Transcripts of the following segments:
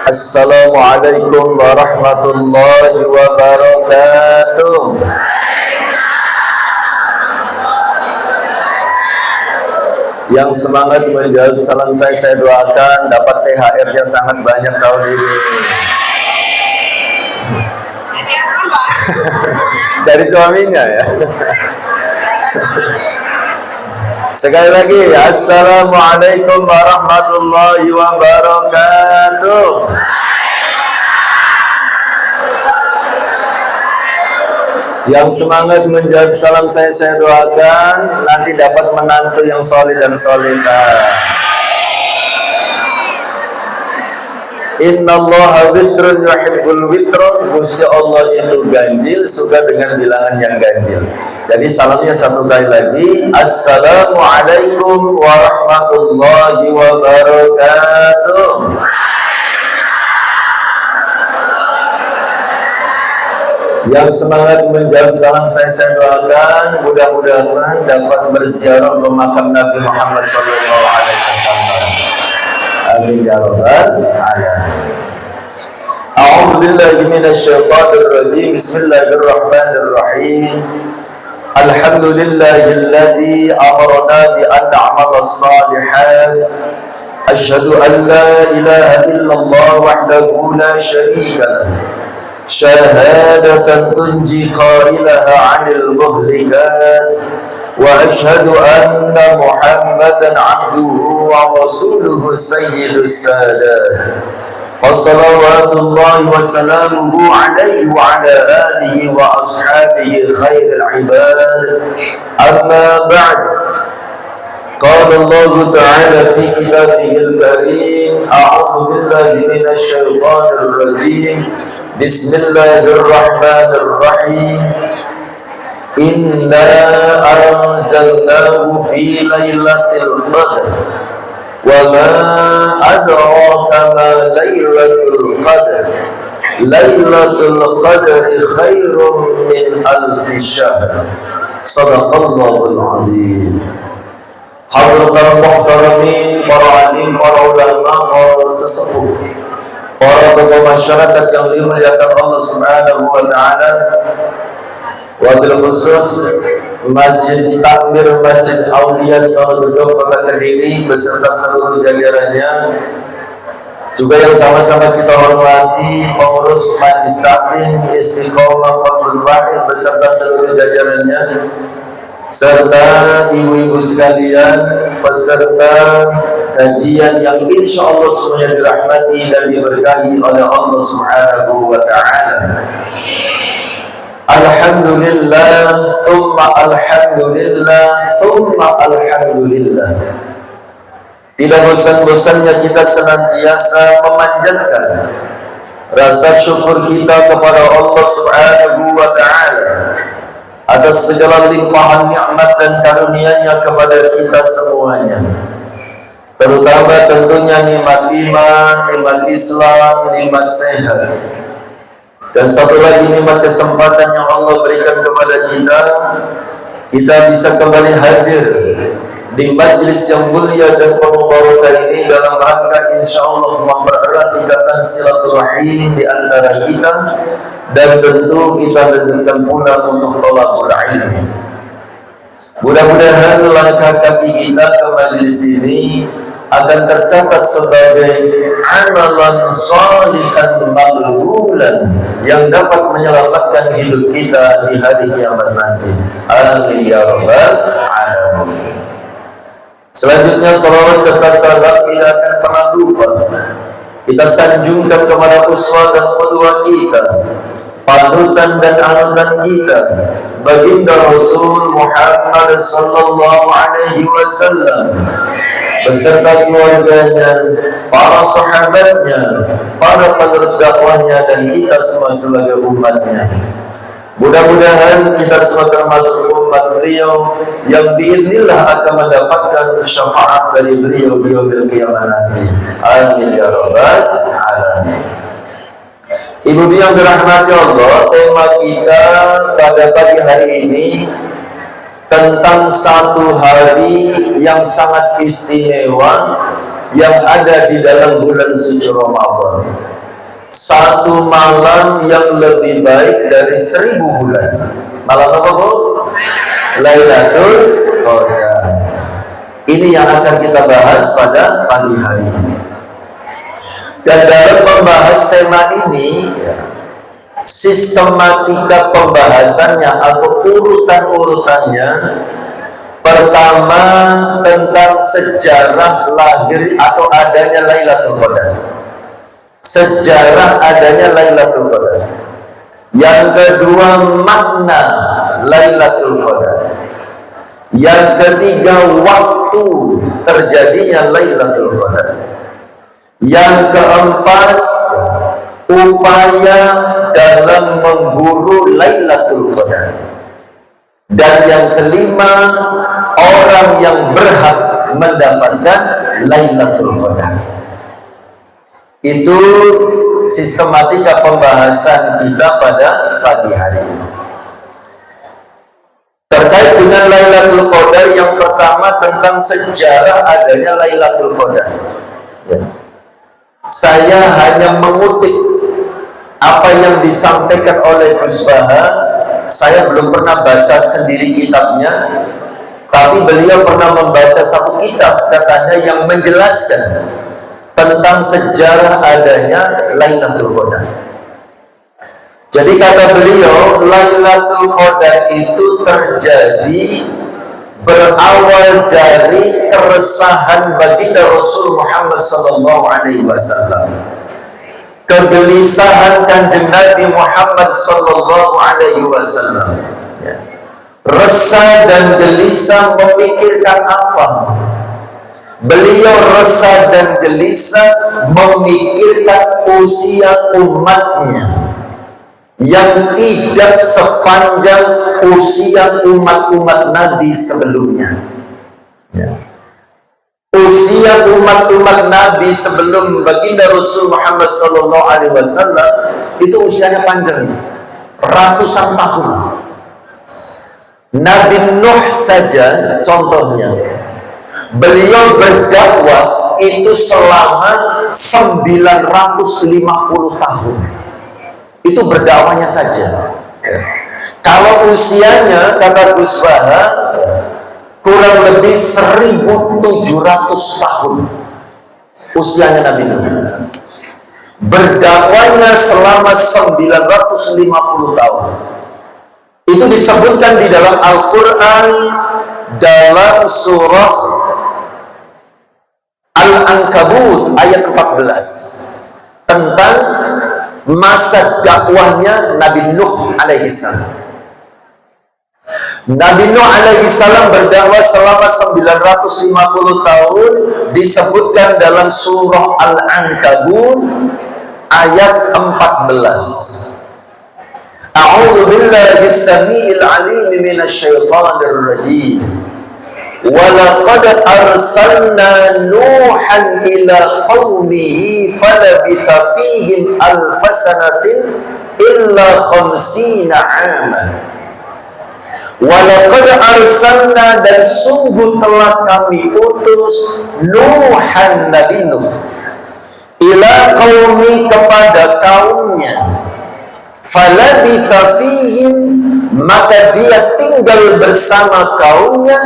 Assalamualaikum warahmatullahi wabarakatuh. Yang semangat menjawab salam saya doakan dapat THR yang sangat banyak tahun ini. Dari suaminya ya. Sekali lagi, Assalamualaikum warahmatullahi wabarakatuh. Yang semangat menjawab salam saya doakan nanti dapat menantu yang soleh dan solehah. Innallaha witrun yuhibbul witra. Gusti Allah itu ganjil, suka dengan bilangan yang ganjil. Jadi salamnya satu kali lagi, Assalamualaikum warahmatullahi wabarakatuh. Yang semangat menjawab salam saya doakan mudah-mudahan dapat berziarah ke makam Nabi Muhammad SAW. Amin ya rabbal alamin. A'udzu billahi minasyaitonir rajim. Bismillahirrahmanirrahim. Alhamdulillahilladzi amarna bi an na'mala as-salihat. Asyhadu an la ilaha illallah wahdahu la syarika lahu. Syahadatan tunji qailaha 'anil muhlikat. وأشهد أن محمدا عبده ورسوله سيد السادات فصلوات الله وسلامه عليه وعلى آله وأصحابه خير العباد أما بعد قال الله تعالى في كتابه الكريم أعوذ بالله من الشيطان الرجيم بسم الله الرحمن الرحيم Inna anzalnahu fi lailatul qadr wa ma adraka ma lailatul qadr lailatul qadri khairum min alfi syahr sadaqallahul azim. Hadratul muhtaramin, para alim, para ulama, para sesepuh, para tokoh masyarakat yang dimuliakan Allah Subhanahu wa taala. Wabil khusus Masjid Takmir Masjid Aulia Salududuk Kota Kediri beserta seluruh jajarannya, juga yang sama-sama kita hormati pengurus Majlis Taklim Istiqomah Qabrul Wahid beserta seluruh jajarannya, serta ibu-ibu sekalian peserta kajian yang insya Allah semuanya dirahmati dan diberkahi oleh Allah Subhanahu wa taala. Alhamdulillah, thumma alhamdulillah, thumma alhamdulillah. Tidak bosan-bosannya kita senantiasa memanjatkan rasa syukur kita kepada Allah Subhanahu wa ta'ala atas segala limpahan nikmat dan karunia-Nya kepada kita semuanya, terutama tentunya nikmat iman, nikmat Islam, nikmat sehat. Dan satu lagi nikmat kesempatan yang Allah berikan kepada kita bisa kembali hadir di majlis yang mulia dan penuh barokah ini dalam rangka insya Allah mempererat ikatan silaturahim di antara kita, dan tentu kita lanjutkan pula untuk thalabul ilmi. Mudah-mudahan langkah kaki kita ke majlis ini akan tercatat sebagai amalan shalihan maqbulan yang dapat menyelamatkan hidup kita di hari kiamat nanti. Amin ya rabbal alamin. Selanjutnya salawat serta salam tidak akan pernah lupa kita sanjungkan kepada uswah dan qudwah kita, panutan dan anutan kita, baginda Rasul Muhammad sallallahu alaihi wasallam beserta keluarganya, para sahabatnya, para penerus dakwahnya, dan kita semua sebagai umatnya. Mudah-mudahan kita semua termasuk umat beliau yang biidznillah akan mendapatkan syafaat dari beliau di yaumil qiyamah nanti. Amin ya rabbal alamin. Ibu yang dirahmati Allah, tema kita pada pagi hari ini tentang satu hari yang sangat istimewa yang ada di dalam bulan suci Ramadan. Satu malam yang lebih baik dari 1000 bulan. Malam apa, Bu? Lailatul Qadar. Ini yang akan kita bahas pada pagi hari ini. Dan dalam membahas tema ini, sistematika pembahasannya atau urutan-urutannya, pertama tentang sejarah lahir atau adanya Lailatul Qadar. Sejarah adanya Lailatul Qadar. Yang kedua, makna Lailatul Qadar. Yang ketiga, waktu terjadinya Lailatul Qadar. Yang keempat, upaya dalam memburu Lailatul Qadar. Dan yang kelima, orang yang berhak mendapatkan Lailatul Qadar. Itu sistematika pembahasan kita pada pagi hari ini. Terkait dengan Lailatul Qadar, yang pertama tentang sejarah adanya Lailatul Qadar. Saya hanya mengutip apa yang disampaikan oleh Gus Baha. Saya belum pernah baca sendiri kitabnya, tapi beliau pernah membaca satu kitab katanya yang menjelaskan tentang sejarah adanya Lailatul Qadar. Jadi kata beliau, Lailatul Qadar itu terjadi berawal dari keresahan baginda Rasul Muhammad SAW, kegelisahan kanjeng Nabi Muhammad SAW, resah dan gelisah memikirkan apa? Beliau resah dan gelisah memikirkan usia umatnya yang tidak sepanjang usia umat-umat Nabi sebelumnya. Usia umat-umat Nabi sebelum baginda Rasul Muhammad SAW itu usianya panjang, ratusan tahun. Nabi Nuh saja contohnya, beliau berdakwah itu selama 950 tahun. Itu berdakwahnya saja. Kalau usianya, kata Gus Baha, kurang lebih 1700 tahun usianya Nabi Nuh. Berdakwahnya selama 950 tahun. Itu disebutkan di dalam Al-Quran dalam surah Al-Ankabut ayat 14 tentang masa dakwahnya Nabi Nuh alaihissalam. Nabi Nuh alaihissalam berdakwah selama 950 tahun, disebutkan dalam surah Al-Ankabut ayat 14. A'udzu billahi as-sami'il 'alim minasyaitonir rajim. وَلَقَدْ أَرْسَلْنَا نُوحًا إِلَى قَوْمِهِ فَلَبِثَ فِيهِمْ أَلْفَ سَنَةٍ إِلَّا 50 عَامًا. وَلَقَدْ أَرْسَلْنَا, dan sungguh telah kami utus Nuhan, Nabi Nuh, ila qaumi, kepada kaumnya, falabitha fihim, maka dia tinggal bersama kaumnya,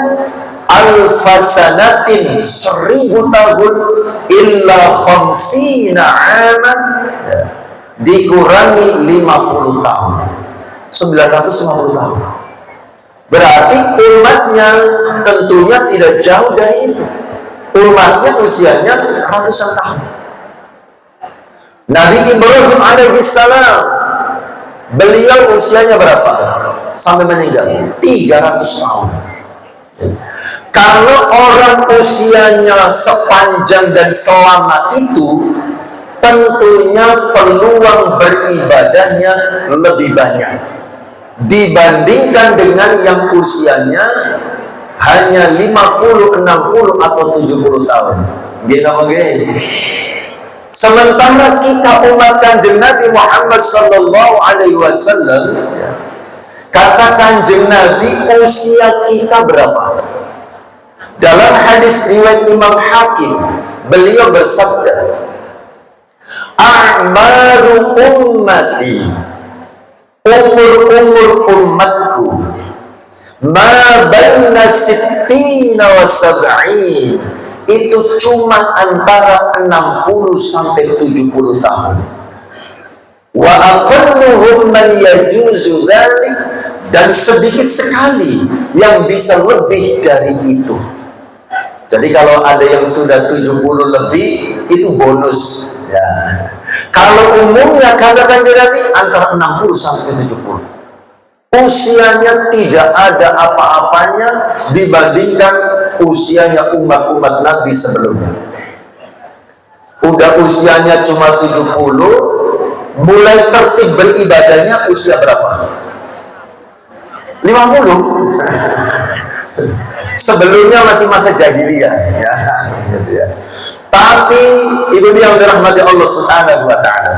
alfasanatin, 1000 tahun, illa 50 aman, dikurangi 50 tahun, 950 tahun. Berarti umatnya tentunya tidak jauh dari itu. Umatnya usianya ratusan tahun. Nabi Ibrahim alaihissalam, beliau usianya berapa sampai meninggal? 300 tahun. Kalau orang usianya sepanjang dan selama itu, tentunya peluang beribadahnya lebih banyak dibandingkan dengan yang usianya hanya 50, 60 atau 70 tahun. Gini. Sementara kita umat kanjeng Nabi Muhammad sallallahu alaihi wasallam, kata kanjeng Nabi, usia kita berapa? Dalam hadis riwayat Imam Hakim Beliau bersabda, a'maru ummati, umur umatku, ma baina sittina wa sab'in, itu cuma antara 60 sampai 70 tahun. Wa aqalluhum man yajuzu dzalik, dan sedikit sekali yang bisa lebih dari itu. Jadi kalau ada yang sudah 70 lebih, itu bonus ya. Kalau umumnya katakan Nabi antara 60 sampai 70. Usianya tidak ada apa-apanya dibandingkan usianya umat-umat Nabi sebelumnya. Udah usianya cuma 70, mulai tertib beribadahnya usia berapa? 50. Sebelumnya masih masa jahiliyah ya, gitu ya. Tapi itu dia yang dirahmati Allah Subhanahu wa ta'ala.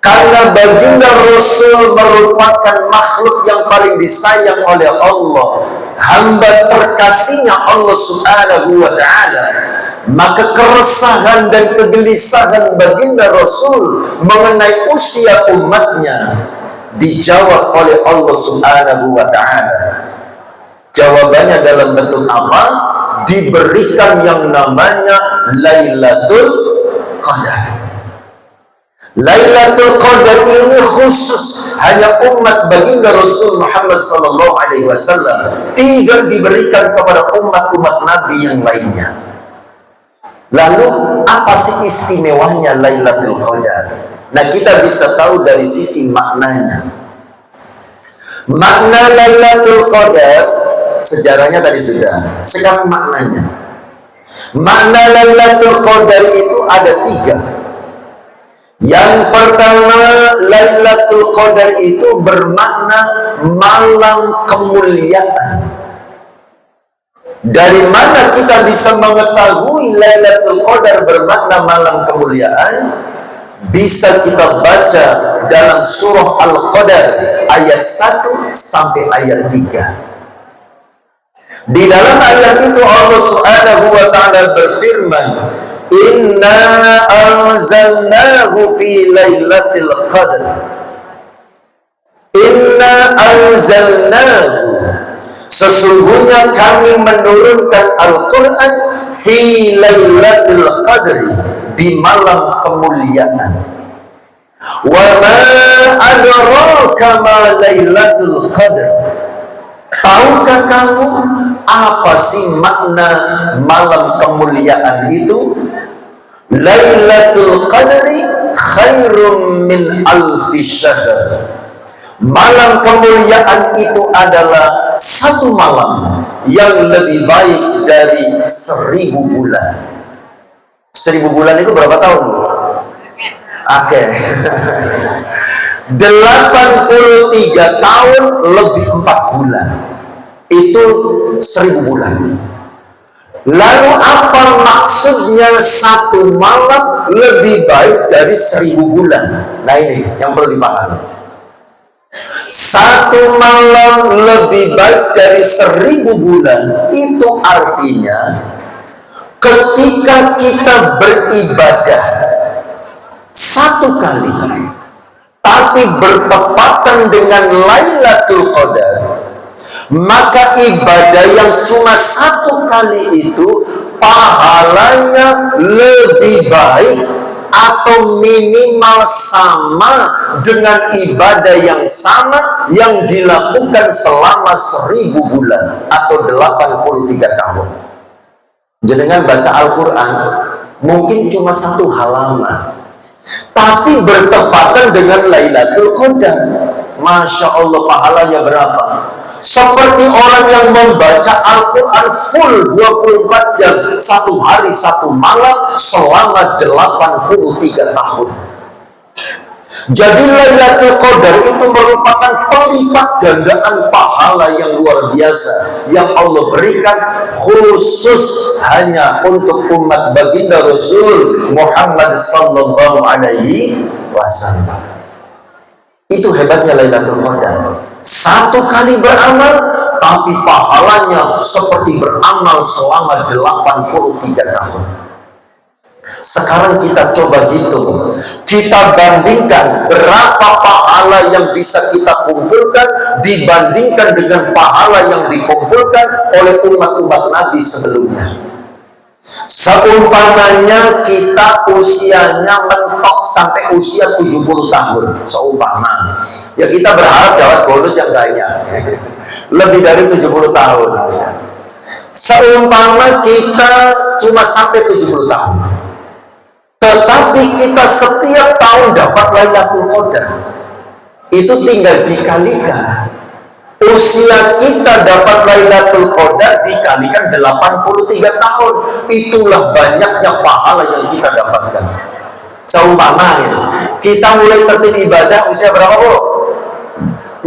Karena baginda Rasul merupakan makhluk yang paling disayang oleh Allah, hamba terkasihnya Allah Subhanahu wa ta'ala, maka keresahan dan kegelisahan baginda Rasul mengenai usia umatnya dijawab oleh Allah Subhanahu wa ta'ala. Jawabannya dalam bentuk apa? Diberikan yang namanya Lailatul Qadar. Lailatul Qadar ini khusus hanya umat baginda Rasul Muhammad sallallahu alaihi wasallam, tidak diberikan kepada umat-umat Nabi yang lainnya. Lalu apa sih istimewanya Lailatul Qadar? Nah, kita bisa tahu dari sisi maknanya. Makna Lailatul Qadar, sejarahnya tadi sudah. Sekarang maknanya. Makna Lailatul Qadar itu ada 3. Yang pertama, Lailatul Qadar itu bermakna malam kemuliaan. Dari mana kita bisa mengetahui Lailatul Qadar bermakna malam kemuliaan? Bisa kita baca dalam surah Al-Qadar ayat 1 sampai ayat 3. Di dalam ayat itu Allah Subhanahu wa ta'ala berfirman, inna anzalnahu fi lailatul qadr. Inna anzalnahu, sesungguhnya kami menurunkan Al-Quran fi lailatul qadr, di malam kemuliaan. Wa ma adraka ma lailatul qadr, tahukah kamu apa sih makna malam kemuliaan itu? Lailatul Qadri khairum min alfi syahr. Malam kemuliaan itu adalah satu malam yang lebih baik dari 1000 bulan. 1000 bulan itu berapa tahun? Oke. 83 tahun lebih 4 bulan. Itu 1000 bulan. Lalu apa maksudnya satu malam lebih baik dari 1000 bulan? Nah, ini yang perlu dipahami. Satu malam lebih baik dari 1000 bulan, itu artinya ketika kita beribadah satu kali tapi bertepatan dengan Lailatul Qadar, maka ibadah yang cuma satu kali itu pahalanya lebih baik atau minimal sama dengan ibadah yang sama yang dilakukan selama 1000 bulan atau 83 tahun. Jangan baca Al-Quran mungkin cuma 1 halaman, tapi bertepatan dengan Lailatul Qadar. Masya Allah, pahalanya berapa? Seperti orang yang membaca Al-Quran full 24 jam, 1 hari 1 malam selama 83 tahun. Jadi Lailatul Qadar itu merupakan pelipat gandaan pahala yang luar biasa yang Allah berikan khusus hanya untuk umat baginda Rasul Muhammad sallallahu alaihi wasallam. Itu hebatnya Lailatul Qadar. Satu kali beramal, tapi pahalanya seperti beramal selama 83 tahun. Sekarang kita coba hitung, kita bandingkan berapa pahala yang bisa kita kumpulkan dibandingkan dengan pahala yang dikumpulkan oleh umat-umat Nabi sebelumnya. Seumpamanya kita usianya mentok sampai usia 70 tahun, seumpama, ya kita berharap dapat bonus yang banyak, lebih dari 70 tahun. Seumpama kita cuma sampai 70 tahun, tetapi kita setiap tahun dapat Lailatul Qadar, itu tinggal dikalikan. Usia kita dapat Lailatul Qadar dikalikan 83 tahun. Itulah banyaknya pahala yang kita dapatkan. Seumpama ya, kita mulai tertib ibadah usia berapa, Bu?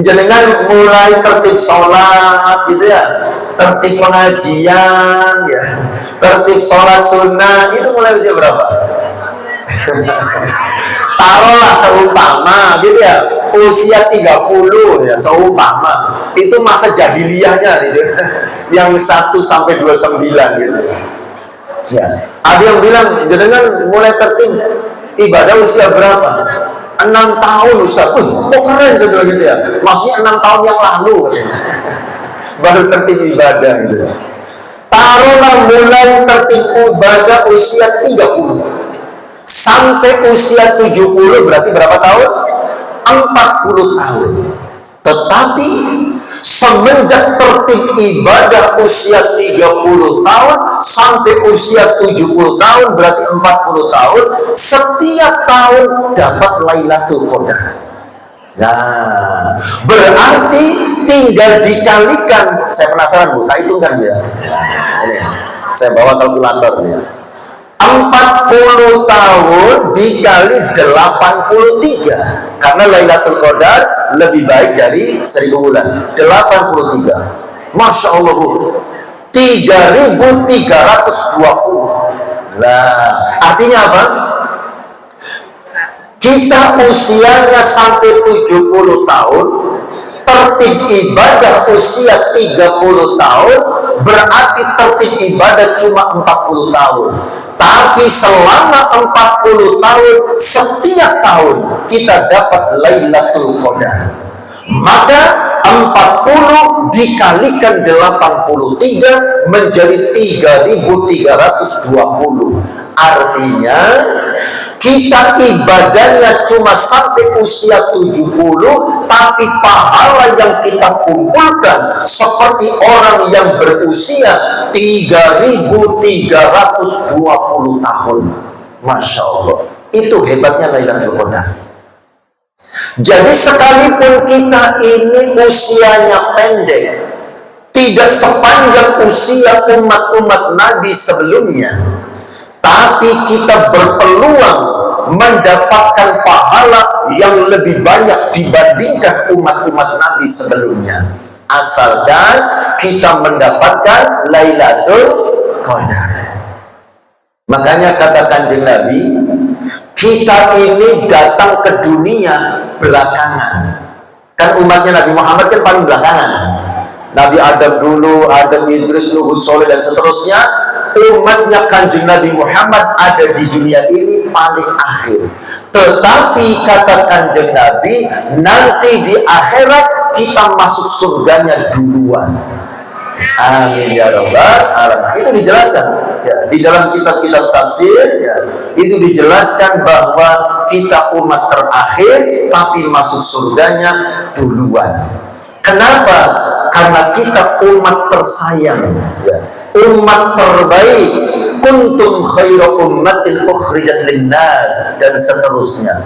Jenengan mulai tertib sholat gitu ya, tertib pengajian ya, tertib sholat sunnah, itu mulai usia berapa? Taruhlah seumpama gitu ya, usia 30 ya, seumpama itu masa jahiliyahnya gitu, yang 1 sampai 29 gitu ya. Ada yang bilang jenengan mulai tertib ibadah usia berapa? 6 tahun Ustaz. Kok keren sudah gitu ya, maksudnya 6 tahun yang lalu baru tertib ibadah gitu. Taruhlah mulai tertib ibadah usia 30 sampai usia 70, berarti berapa tahun? 40 tahun. Tetapi semenjak tertib ibadah usia 30 tahun sampai usia 70 tahun, berarti 40 tahun, setiap tahun dapat Lailatul Qadar. Nah, berarti tinggal dikalikan. Saya penasaran, Bu, tak hitungkan ya. Ini saya bawa kalkulator ya. 40 tahun dikali 83, karena Lailatul Qadar lebih baik dari 1000 bulan. 83, Masya Allah, Bu, 3320. Nah, artinya apa? Kita usianya sampai 70 tahun, tertib ibadah usia 30 tahun, berarti tertib ibadah cuma 40 tahun. Tapi selama 40 tahun, setiap tahun kita dapat Lailatul Qadar. Maka 40 dikalikan 83 menjadi 3320. Artinya kita ibadahnya cuma sampai usia 70, tapi pahala yang kita kumpulkan seperti orang yang berusia 3320 tahun. Masya Allah, itu hebatnya Lailatul Qadar. Jadi sekalipun kita ini usianya pendek, tidak sepanjang usia umat-umat Nabi sebelumnya, tapi kita berpeluang mendapatkan pahala yang lebih banyak dibandingkan umat-umat Nabi sebelumnya, asalkan kita mendapatkan Lailatul Qadar. Makanya kata Kanjeng Nabi, kita ini datang ke dunia belakangan. Kan umatnya Nabi Muhammad kan paling belakangan. Nabi Adam dulu, Adam, Idris, Nuh, Soleh dan seterusnya. Umatnya Kanjeng Nabi Muhammad ada di dunia ini paling akhir. Tetapi kata Kanjeng Nabi, nanti di akhirat kita masuk surganya duluan. Amin ya rabbal alamin. Itu dijelaskan ya, di dalam kitab-kitab tafsir ya, itu dijelaskan bahwa kita umat terakhir tapi masuk surganya duluan. Kenapa? Karena kita umat tersayang ya, umat terbaik, kuntum khairu ummatin ukhrijat linnas, dan seterusnya.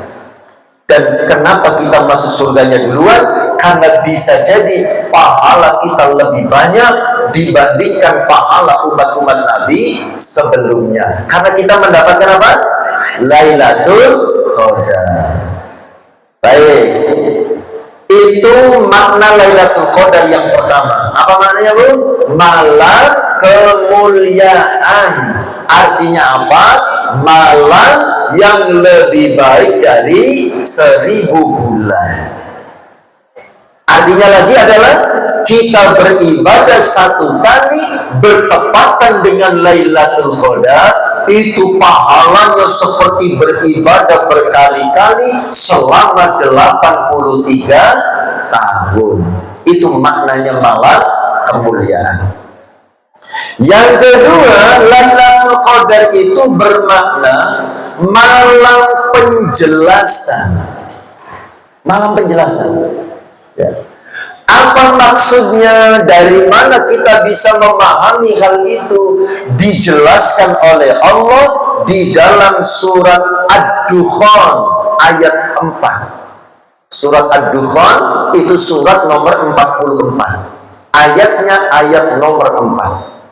Dan kenapa kita masuk surganya duluan? Karena bisa jadi pahala kita lebih banyak dibandingkan pahala umat-umat Nabi sebelumnya. Karena kita mendapatkan apa? Lailatul Qadar. Baik, itu makna Lailatul Qadar yang pertama. Apa maknanya, Bu? Malam kemuliaan. Artinya apa? Malam yang lebih baik dari 1000 bulan. Artinya lagi adalah kita beribadah satu kali bertepatan dengan Lailatul Qadar, itu pahalanya seperti beribadah berkali-kali selama 83 tahun. Itu maknanya malam kemuliaan. Yang kedua, Lailatul Qadar itu bermakna malam penjelasan. Malam penjelasan. Ya. Apa maksudnya? Dari mana kita bisa memahami hal itu? Dijelaskan oleh Allah di dalam surat Ad-Dukhan ayat 4. Surat Ad-Dukhan itu surat nomor 44. Ayatnya ayat nomor 4.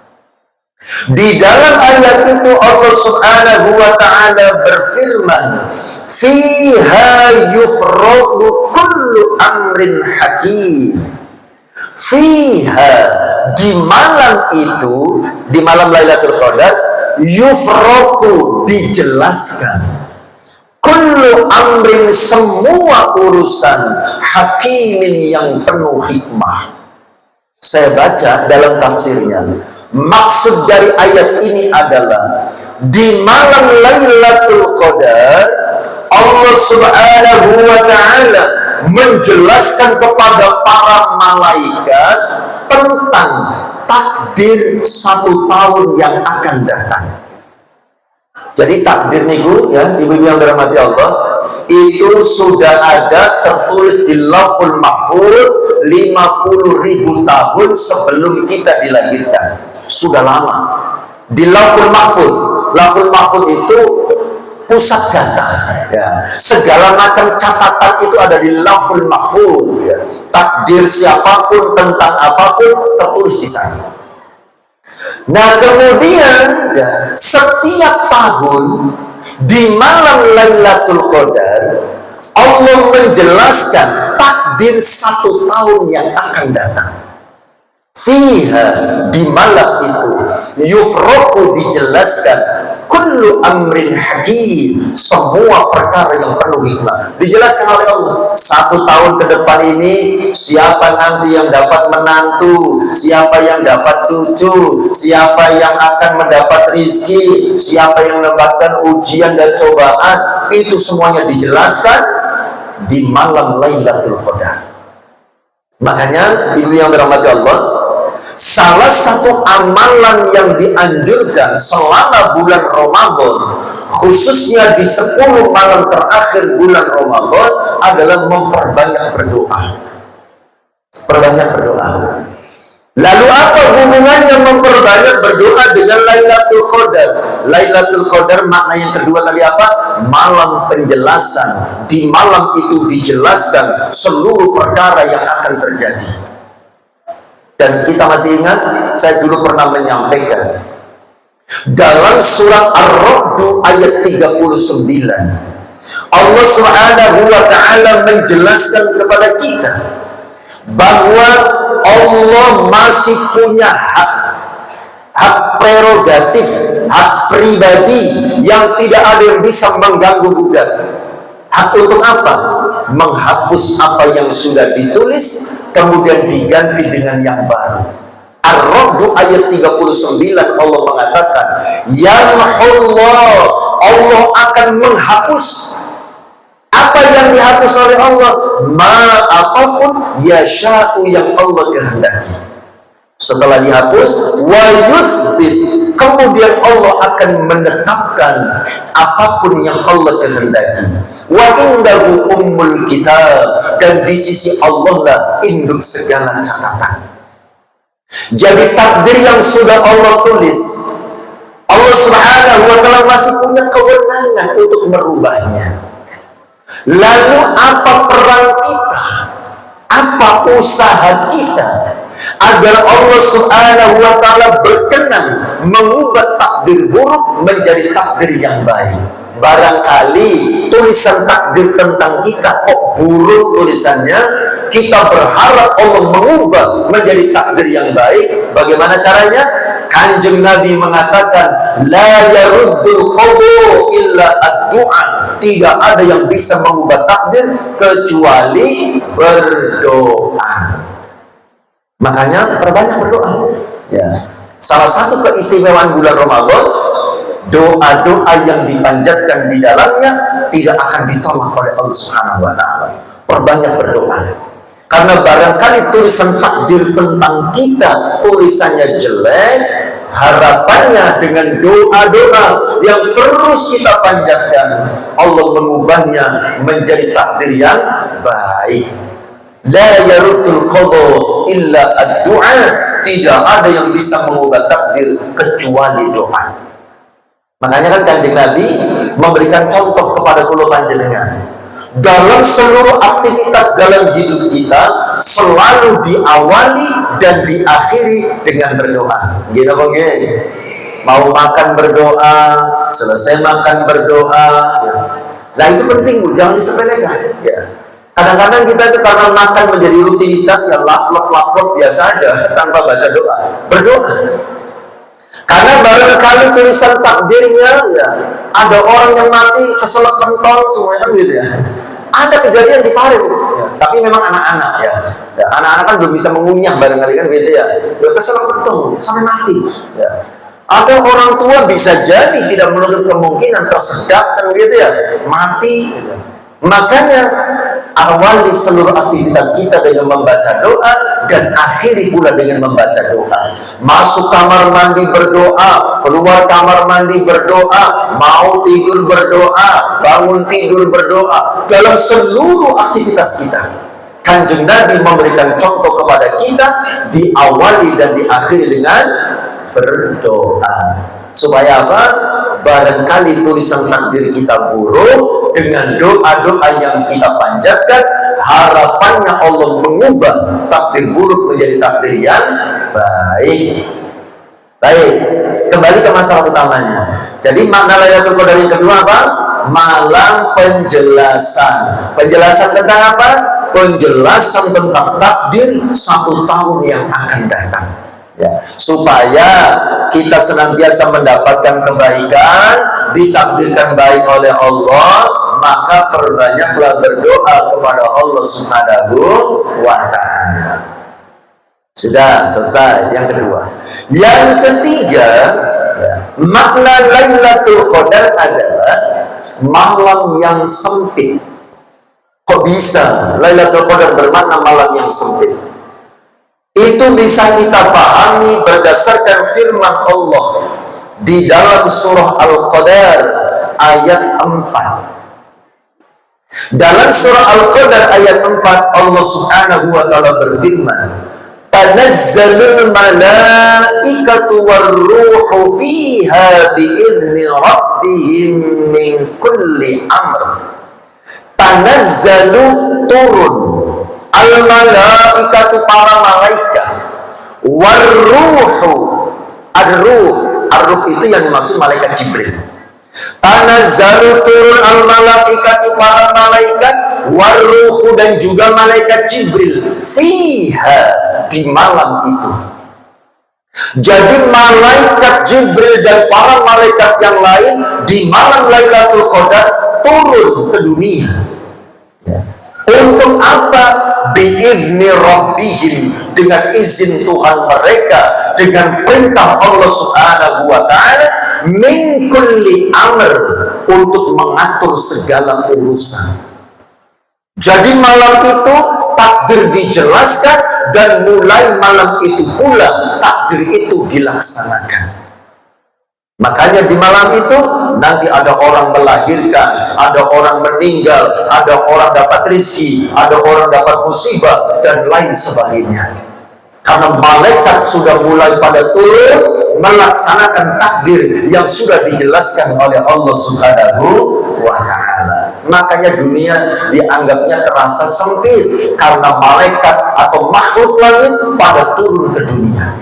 Di dalam ayat itu Allah Subhanahu wa ta'ala berfirman, fiha yufradu kullu amrin hakim. Fiha, di malam itu, di malam Lailatul Qadar, yufradu, dijelaskan, kullu amrin, semua urusan, hakimin, yang penuh hikmah. Saya baca dalam tafsirnya, maksud dari ayat ini adalah di malam Lailatul Qadar Allah Subhanahu wa ta'ala menjelaskan kepada para malaikat tentang takdir 1 tahun yang akan datang. Jadi takdir niku ya, ibu-ibu yang dirahmati Allah, itu sudah ada tertulis di Lauhul Mahfuz 50.000 tahun sebelum kita dilahirkan. Sudah lama di Lauhul Mahfuz. Lauhul Mahfuz itu pusat data ya. Segala macam catatan itu ada di Lauhul Mahfuz ya. Takdir siapapun tentang apapun tertulis di sana. Nah kemudian ya, setiap tahun di malam Lailatul Qadar Allah menjelaskan takdir 1 tahun yang akan datang. Fiha, di malam itu, yufraku, dijelaskan, kullu amrin hakim, semua perkara yang penuh hikmah. Dijelaskan oleh Allah, 1 tahun ke depan ini siapa nanti yang dapat menantu, siapa yang dapat cucu, siapa yang akan mendapat rezeki, siapa yang mendapatkan ujian dan cobaan. Itu semuanya dijelaskan di malam Lailatul Qadar. Makanya ibu yang dirahmati Allah, salah satu amalan yang dianjurkan selama bulan Ramadan, khususnya di 10 malam terakhir bulan Ramadan, adalah memperbanyak berdoa. Perbanyak berdoa. Lalu apa hubungannya memperbanyak berdoa dengan Lailatul Qadar? Lailatul Qadar makna yang kedua tadi apa? Malam penjelasan. Di malam itu dijelaskan seluruh perkara yang akan terjadi. Dan kita masih ingat, saya dulu pernah menyampaikan dalam surat Ar-Ra'd ayat 39, Allah Subhanahu wa ta'ala menjelaskan kepada kita bahwa Allah masih punya hak prerogatif, hak pribadi yang tidak ada yang bisa mengganggu gugat. Hak untuk apa? Menghapus apa yang sudah ditulis kemudian diganti dengan yang baru. Ar-Ra'd ayat 39 Allah mengatakan, Yamhullah, Allah akan menghapus. Apa yang dihapus oleh Allah? Apapun yasha'u, yang Allah kehendaki. Setelah dihapus, wa yuthbit, kemudian Allah akan menetapkan apapun yang Allah kehendaki. Wa indahu ummul kitab, dan di sisi Allah lah induk segala catatan. Jadi takdir yang sudah Allah tulis, Allah Subhanahu wa ta'ala masih punya kewenangan untuk merubahnya. Lalu apa peran kita? Apa usaha kita agar Allah Subhanahu wa ta'ala berkenan mengubah takdir buruk menjadi takdir yang baik? Barangkali tulisan takdir tentang kita kok buruk tulisannya, kita berharap Allah mengubah menjadi takdir yang baik. Bagaimana caranya? Kanjeng Nabi mengatakan, la yaruddul qadar illa ad-du'a, tidak ada yang bisa mengubah takdir kecuali berdoa. Makanya perbanyak berdoa ya. Salah satu keistimewaan bulan Ramadan, doa-doa yang dipanjatkan di dalamnya tidak akan ditolak oleh Allah Subhanahu wa taala. Perbanyak berdoa. Karena barangkali tulisan takdir tentang kita tulisannya jelek, harapannya dengan doa-doa yang terus kita panjatkan, Allah mengubahnya menjadi takdir yang baik. La yaruddul qada illa ad-du'a. Tidak ada yang bisa mengubah takdir kecuali doa. Makanya kan Kanjeng Nabi memberikan contoh kepada kula panjenengan. Dalam seluruh aktivitas dalam hidup kita selalu diawali dan diakhiri dengan berdoa. Gitu apa gitu? Mau makan berdoa, selesai makan berdoa. Ya. Nah itu penting Bu, jangan disepelekan. Ya. Kadang-kadang kita itu karena makan menjadi rutinitas ya laplop biasa aja tanpa baca doa. Berdoa. Karena barangkali tulisan takdirnya ya ada orang yang mati keselak pentol semuanya kan gitu ya. Ada kejadian di Pare ya. Tapi memang anak-anak ya. Anak-anak kan belum bisa mengunyah barangkali kan gitu ya. Ya keselak pentol sampai mati ya. Ada orang tua bisa jadi tidak menutup kemungkinan tersedak kan gitu ya, mati gitu. Makanya awali seluruh aktivitas kita dengan membaca doa dan akhiri pula dengan membaca doa. Masuk kamar mandi berdoa, keluar kamar mandi berdoa, mau tidur berdoa, bangun tidur berdoa. Dalam seluruh aktivitas kita, Kanjeng Nabi memberikan contoh kepada kita diawali dan diakhiri dengan berdoa. Supaya apa? Barangkali tulisan takdir kita buruk, dengan doa-doa yang kita panjatkan, harapannya Allah mengubah takdir buruk menjadi takdir yang baik. Baik, kembali ke masalah utamanya. Jadi makna Lailatul Qadar yang kedua apa? Malam penjelasan. Penjelasan tentang apa? Penjelasan tentang takdir 1 tahun yang akan datang. Ya, supaya kita senantiasa mendapatkan kebaikan, ditakdirkan baik oleh Allah, maka perbanyaklah berdoa kepada Allah Subhanahu wa ta'ala. Sudah selesai yang kedua. Yang ketiga, ya, makna Lailatul Qadar adalah malam yang sempit. Kok bisa Lailatul Qadar bermakna malam yang sempit? Itu bisa kita pahami berdasarkan firman Allah di dalam surah Al-Qadar ayat 4. Dalam surah Al-Qadar ayat 4 Allah Subhanahu wa ta'ala berfirman, "Tanazzalul malaikatu warruhu fiha bi'izni rabbihim min kulli amr." Tanazzalu turun, al-malaikatu para malaikat, warruhu ar-ruh itu yang dimaksud malaikat Jibril. Tanazzalu turun al-malaikatu para malaikat, warruhu dan juga malaikat Jibril, fiha di malam itu. Jadi malaikat Jibril dan para malaikat yang lain di malam Lailatul Qadar turun ke dunia. Untuk apa? Bi'izni rabbihim, dengan izin Tuhan mereka, dengan perintah Allah Subhanahu wa ta'ala, min kulli amr, untuk mengatur segala urusan. Jadi malam itu takdir dijelaskan, dan mulai malam itu pula takdir itu dilaksanakan. Makanya di malam itu nanti ada orang melahirkan, ada orang meninggal, ada orang dapat rezeki, ada orang dapat musibah dan lain sebagainya. Karena malaikat sudah mulai pada turun melaksanakan takdir yang sudah dijelaskan oleh Allah Subhanahu wa ta'ala. Makanya dunia dianggapnya terasa sempit karena malaikat atau makhluk langit pada turun ke dunia.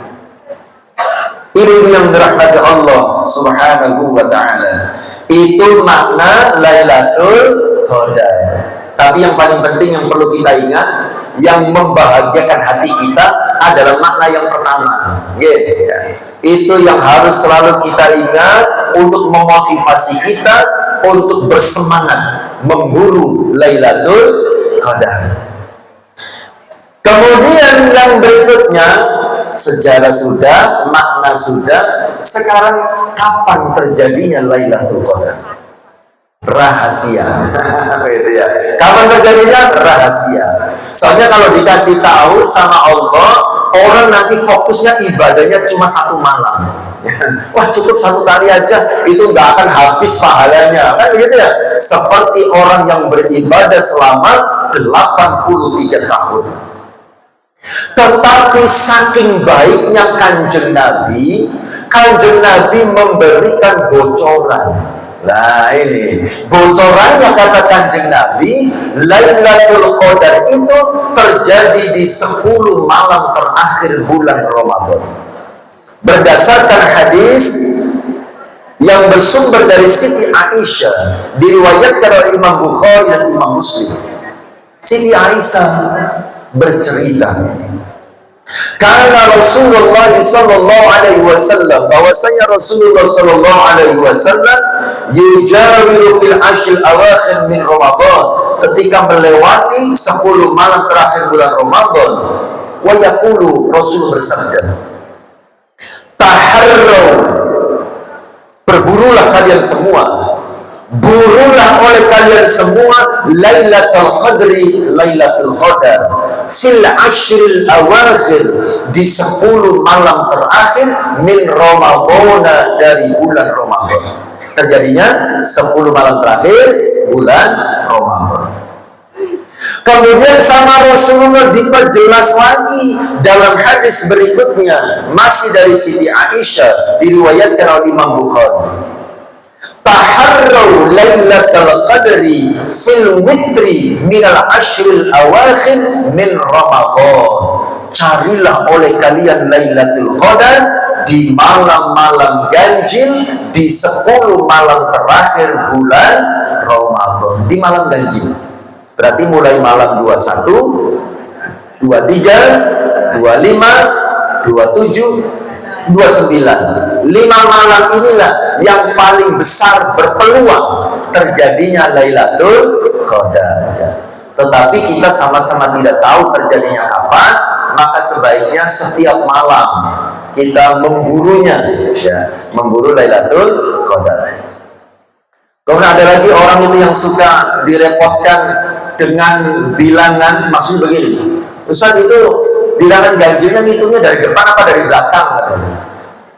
Ini yang dirahmati Allah Subhanahu wa ta'ala. Itu makna Lailatul Qadar. Tapi yang paling penting yang perlu kita ingat, yang membahagiakan hati kita adalah makna yang pertama. Itu yang harus selalu kita ingat untuk memotivasi kita untuk bersemangat memburu Lailatul Qadar. Kemudian yang berikutnya, sejarah sudah, makna sudah, Sekarang kapan terjadinya Lailatul Qadar? Rahasia. Gitu ya. Kapan terjadinya? Rahasia. Soalnya kalau dikasih tahu sama Allah, orang nanti fokusnya ibadahnya cuma satu malam. Wah, cukup satu kali aja, itu nggak akan habis pahalanya, kan begitu ya? Seperti orang yang beribadah selama 83 tahun. Tetapi saking baiknya Kanjeng Nabi memberikan bocoran. Nah ini bocorannya, kata Kanjeng Nabi, Lailatul Qadar itu terjadi di 10 malam terakhir bulan Ramadan. Berdasarkan hadis yang bersumber dari Siti Aisyah, diriwayatkan oleh Imam Bukhari dan Imam Muslim. Siti Aisyah bercerita, karena Rasulullah sallallahu alaihi wasallam, bahwasanya Rasulullah sallallahu alaihi wasallam yujawiru fil ashril awakhir min Ramadan, ketika melewati 10 malam terakhir bulan Ramadan, wa yaqulu, Rasul bersabda, taharraw, berburulah kalian semua, burulah oleh kalian semua Lailatul Qadri, Lailatul Qadar fil ashril awakhir, di 10 malam terakhir min Ramadhan, dari bulan Ramadan. Terjadinya 10 malam terakhir bulan Ramadan. Kemudian sama Rasulullah diperjelas lagi dalam hadis berikutnya, masih dari Siti Aisyah, diriwayatkan oleh Imam Bukhari, taharraw Lailatul Qadri fil witri minal ashril awakhir min Ramadan, carilah oleh kalian Lailatul Qadar di malam-malam ganjil, di 10 malam terakhir bulan Ramadan. Di malam ganjil berarti mulai malam 21, 23, 25, 27, 29. 5 malam inilah yang paling besar berpeluang terjadinya Lailatul Qadar. Tetapi kita sama-sama tidak tahu terjadinya kapan, maka sebaiknya setiap malam kita memburunya, ya, memburu Lailatul Qadar. Kemudian ada lagi orang itu yang suka direpotkan dengan bilangan, maksud begini, Ustaz, itu bilangan ganjilnya ngitungnya dari depan apa dari belakang?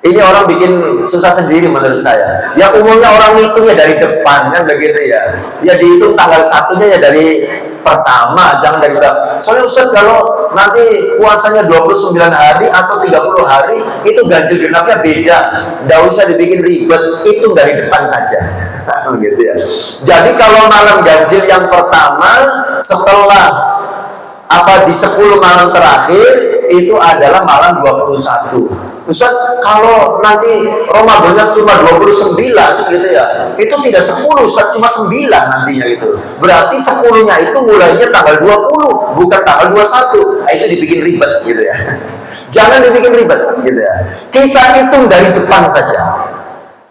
Ini orang bikin susah sendiri menurut saya. Ya umumnya orang ngitungnya dari depan, kan begitu ya. Ya dihitung tanggal 1-nya ya dari pertama, jangan dari belakang. Soalnya Ustaz, kalau nanti puasanya 29 hari atau 30 hari, itu ganjil genapnya beda. Nggak usah dibikin ribet, hitung dari depan saja. Begitu ya. Jadi kalau malam ganjil yang pertama setelah di 10 malam terakhir itu adalah malam 21. Ustaz, kalau nanti Ramadannya cuma 29 gitu ya, itu tidak 10 Ustaz, cuma 9 nantinya itu. Berarti 10-nya itu mulainya tanggal 20, bukan tanggal 21. Nah, itu dibikin ribet gitu ya. Jangan dibikin ribet gitu ya. Kita hitung dari depan saja.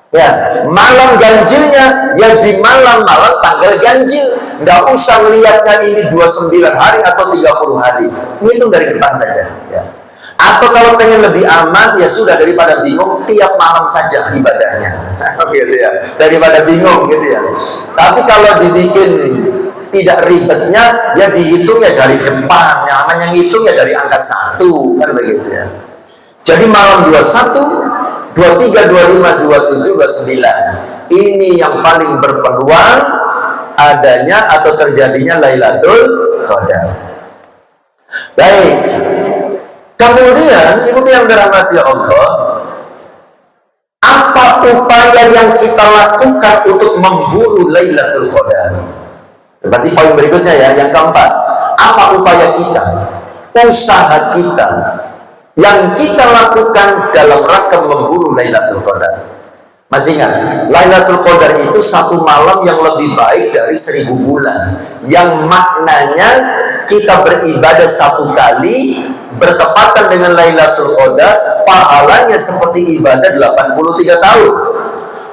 Ya, malam ganjilnya ya di malam-malam tanggal ganjil. Nggak usah melihatnya ini 29 hari atau 30 hari. Hitung dari depan saja ya. Atau kalau pengen lebih aman, ya sudah, daripada bingung, tiap malam saja ibadahnya. Gitu ya. Daripada bingung gitu ya. Tapi kalau dibikin tidak ribetnya, ya dihitungnya dari depan. Yang namanya ngitung ya dari angka 1, kan begitu ya. Jadi malam 21, 23, 25, 27, 29. Ini yang paling berpeluang adanya atau terjadinya Lailatul Qadar. Baik. Kemudian, ibu yang dirahmati Allah, apa upaya yang kita lakukan untuk memburu Lailatul Qadar? Berarti poin berikutnya ya, yang keempat. Apa upaya kita, usaha kita, yang kita lakukan dalam rangka memburu Lailatul Qadar? Masih ingat, Lailatul Qadar itu satu malam yang lebih baik dari 1000 bulan, yang maknanya kita beribadah 1 kali bertepatan dengan Lailatul Qadar, pahalanya seperti ibadah 83 tahun.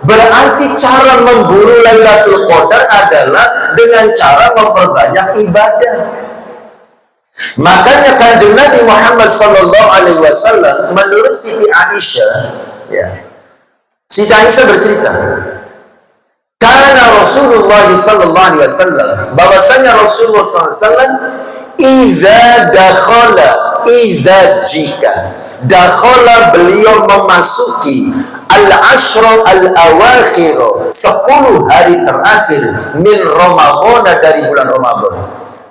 Berarti cara memburu Lailatul Qadar adalah dengan cara memperbanyak ibadah. Makanya Kanjeng Nabi Muhammad SAW menurut Siti Aisyah, ya, Siti Aisyah bercerita, karena Rasulullah sallallahu alaihi wasallam, bahwasanya Rasulullah sallallahu alaihi wasallam jika dakhala beliau memasuki al-ashra al-awakhir, 10 hari terakhir min Ramadan, dari bulan Ramadan.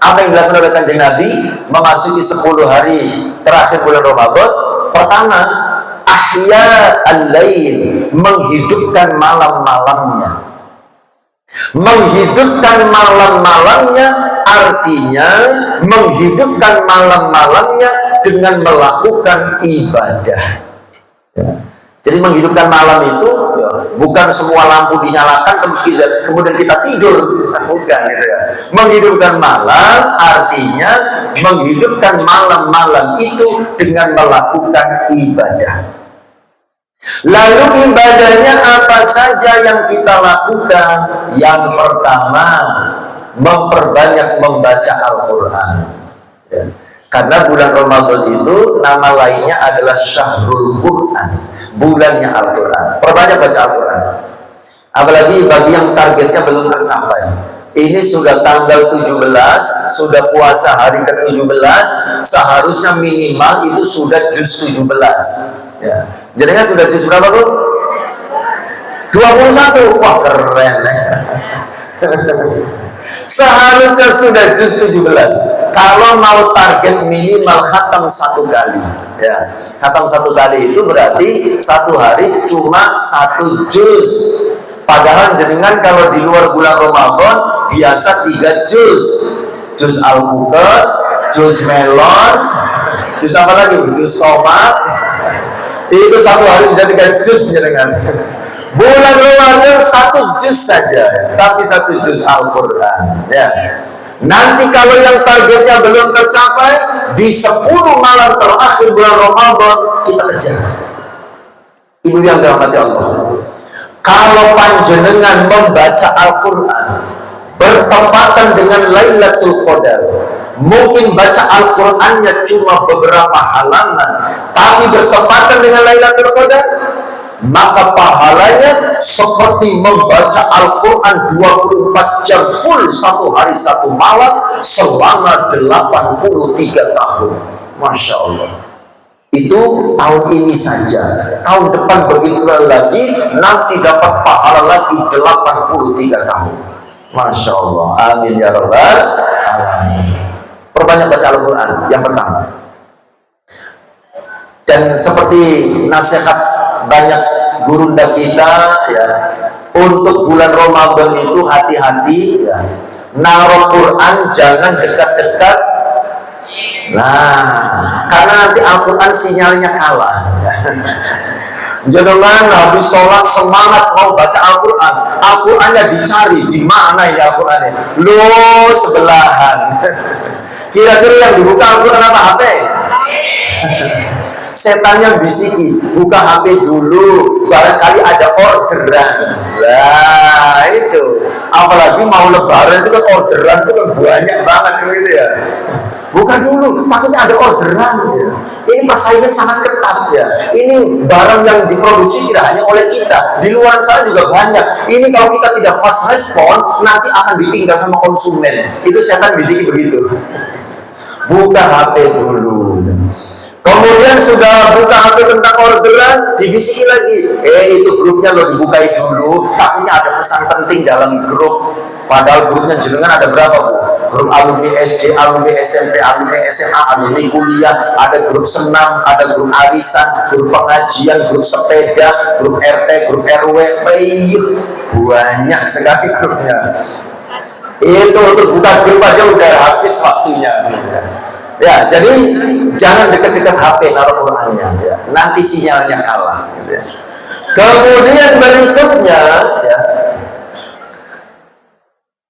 Apa yang dilakukan oleh Kanjeng Nabi memasuki 10 hari terakhir bulan Ramadan? Pertama, ahya al-lail, menghidupkan malam-malamnya. Menghidupkan malam-malamnya artinya menghidupkan malam-malamnya dengan melakukan ibadah. Ya. Jadi menghidupkan malam itu ya, bukan semua lampu dinyalakan kemudian kita tidur, bukan gitu ya. Menghidupkan malam artinya menghidupkan malam-malam itu dengan melakukan ibadah. Lalu ibadahnya apa saja yang kita lakukan? Yang pertama, memperbanyak membaca Al-Quran. Ya. Karena bulan Ramadan itu nama lainnya adalah Syahrul Quran, bulannya Al-Quran. Perbanyak baca Al-Quran. Apalagi bagi yang targetnya belum tercapai. Ini sudah tanggal 17, sudah puasa hari ke-17, seharusnya minimal itu sudah juz 17. Ya. Jadinya sudah juz berapa, Bu? 21. Wah, keren ya. Seharusnya sudah juz 17. Kalau mau target minimal khatam 1 kali. Ya, khatam 1 kali itu berarti 1 hari cuma 1 juz. Padahal jenengan kalau di luar bulan Ramadan biasa 3 juz. Juz Al-Bukhari, juz melon, juz apa lagi? Juz tomat. Itu 1 hari bisa 3 juz jenengan. Bulan Ramadan 1 juz saja, tapi 1 juz Al-Quran. Ya. Nanti kalau yang targetnya belum tercapai, di 10 malam terakhir bulan Ramadan kita kejar. Ibu yang dirahmati Allah, kalau panjenengan membaca Al-Quran bertepatan dengan Lailatul Qadar, mungkin baca Al-Qurannya cuma beberapa halaman, tapi bertepatan dengan Lailatul Qadar, maka pahalanya seperti membaca Al-Quran 24 jam full 1 hari 1 malam selama 83 tahun. Masya Allah. Itu tahun ini saja. Tahun depan begitu lagi, nanti dapat pahala lagi 83 tahun. Masya Allah. Amin ya rabbal alamin. Perbanyak baca Al-Quran yang pertama. Dan seperti nasihat banyak gurunda kita ya, untuk bulan Ramadan itu hati-hati ya. Naruh Quran jangan dekat-dekat. Nah, karena nanti Al-Quran sinyalnya kalah. Jangan habis sholat semangat mau baca Al-Quran, Al-Qurannya dicari di mana ya Al-Qurannya? Loh, sebelahan. Kira-kira yang dibuka Al-Quran apa? HP? Setannya bisiki, buka HP dulu, barangkali ada orderan. Nah itu, apalagi mau lebaran itu kan orderan itu kan banyak banget gitu ya. Buka dulu, takutnya ada orderan ya. Ini persaingan sangat ketat ya. Ini barang yang diproduksi tidak hanya oleh kita, di luar sana juga banyak. Ini kalau kita tidak fast respon, nanti akan ditinggal sama konsumen. Itu setan bisiki begitu. Buka HP dulu. Kemudian sudah buka HP tentang orderan, dibisiki lagi, itu grupnya lo dibukai dulu, takutnya ada pesan penting dalam grup. Padahal grupnya jenengan ada berapa, Bu? Grup alumni SD, alumni SMP, alumni SMA, alumni kuliah, ada grup senam, ada grup arisan, grup pengajian, grup sepeda, grup RT, grup RW, banyak sekali grupnya. Itu untuk buka grup aja udah habis waktunya. Ya, jadi jangan dekat-dekat HP naruh Qurannya, ya. Nanti sinyalnya kalah. Ya. Kemudian berikutnya, ya,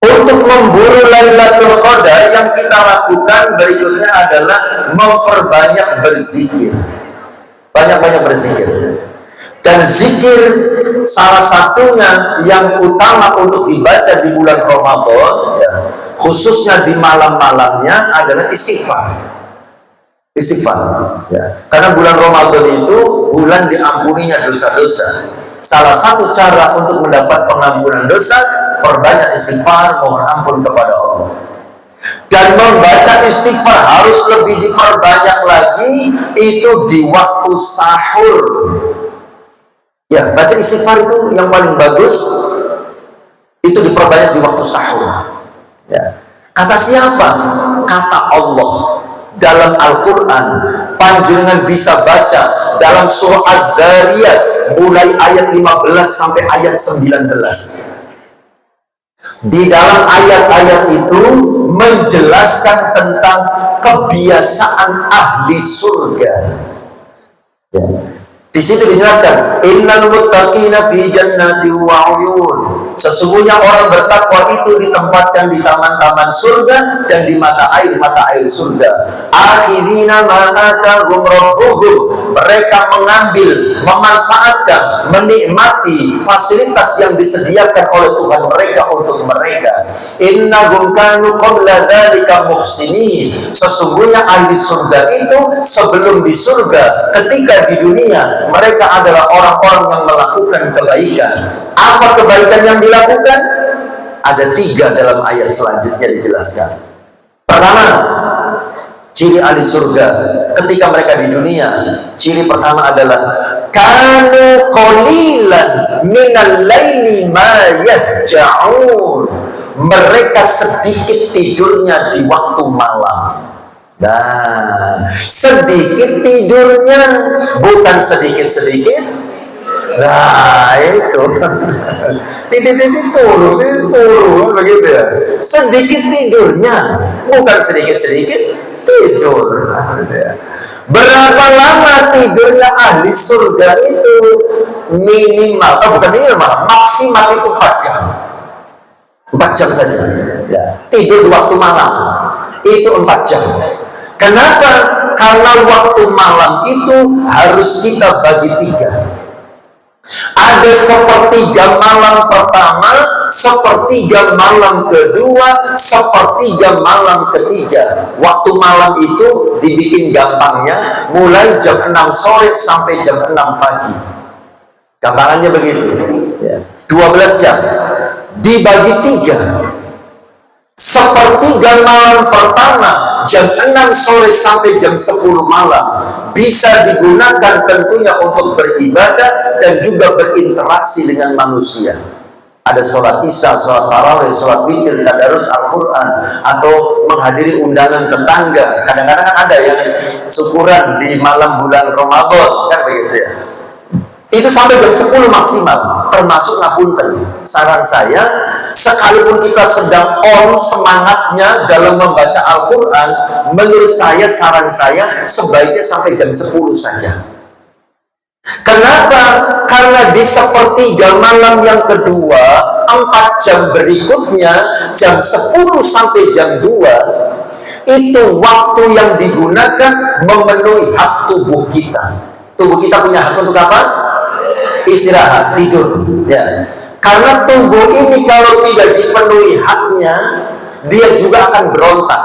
untuk memburu Lailatul Qadar yang kita lakukan berikutnya adalah memperbanyak berzikir, banyak-banyak berzikir. Dan zikir salah satunya yang utama untuk dibaca di bulan Ramadan, ya, khususnya di malam-malamnya adalah istighfar. Istighfar, ya. Karena bulan Ramadan itu bulan diampuninya dosa-dosa. Salah satu cara untuk mendapat pengampunan dosa, perbanyak istighfar, mohon ampun kepada Allah. Dan membaca istighfar harus lebih diperbanyak lagi, itu di waktu sahur. Ya, baca istighfar itu yang paling bagus, itu diperbanyak di waktu sahur. Ya. Kata siapa? Kata Allah dalam Al-Quran. Panjenengan bisa baca dalam surah Az-Zariyat mulai ayat 15 sampai ayat 19. Di dalam ayat-ayat itu menjelaskan tentang kebiasaan ahli surga. Ya. Di situ dijelaskan, innal muttaqina fi jannati wa uyun. Sesungguhnya orang bertakwa itu ditempatkan di taman-taman surga dan di mata air surga. Akhirina ma atahum rabbuhum. Mereka mengambil, memanfaatkan, menikmati fasilitas yang disediakan oleh Tuhan mereka untuk mereka. Innahum kanu qabla dzalika muhsinin. Sesungguhnya ahli surga itu sebelum di surga, ketika di dunia mereka adalah orang-orang yang melakukan kebaikan. Apa kebaikan yang dilakukan? Ada 3 dalam ayat selanjutnya dijelaskan. Pertama, ciri ahli surga ketika mereka di dunia, ciri pertama adalah kanu qalilan minal laili ma yahja'un. Mereka sedikit tidurnya di waktu malam. Nah, sedikit tidurnya, bukan sedikit-sedikit. Nah, itu titik-titik turun begitu ya. Sedikit tidurnya, bukan sedikit-sedikit tidur. Berapa lama tidurnya ahli surga itu? Minimal, bukan minimal, maksimal itu 4 jam. 4 jam saja. Ya. Tidur di waktu malam itu 4 jam. Kenapa? Karena waktu malam itu harus kita bagi 3. Ada 1/3 malam pertama, 1/3 malam kedua, 1/3 malam ketiga. Waktu malam itu dibikin gampangnya mulai jam 6 sore sampai jam 6 pagi. Gampangannya begitu. 12 jam dibagi 3. 1/3 malam pertama jam 6 sore sampai jam 10 malam bisa digunakan tentunya untuk beribadah dan juga berinteraksi dengan manusia. Ada sholat isya, sholat tarawih, sholat witir, tadarus Al-Quran, atau menghadiri undangan tetangga. Kadang-kadang ada yang syukuran di malam bulan Ramadan, kan begitu ya. Itu sampai jam 10 maksimal, termasuk ngapunten. Saran saya, sekalipun kita sedang on semangatnya dalam membaca Al-Quran, menurut saya, saran saya, sebaiknya sampai jam 10 saja. Kenapa? Karena di 1/3 malam yang kedua, 4 jam berikutnya, jam 10 sampai jam 2, itu waktu yang digunakan memenuhi hak tubuh kita. Tubuh kita punya hak untuk apa? Istirahat, tidur, ya. Karena tubuh ini kalau tidak dipenuhi haknya, dia juga akan berontak.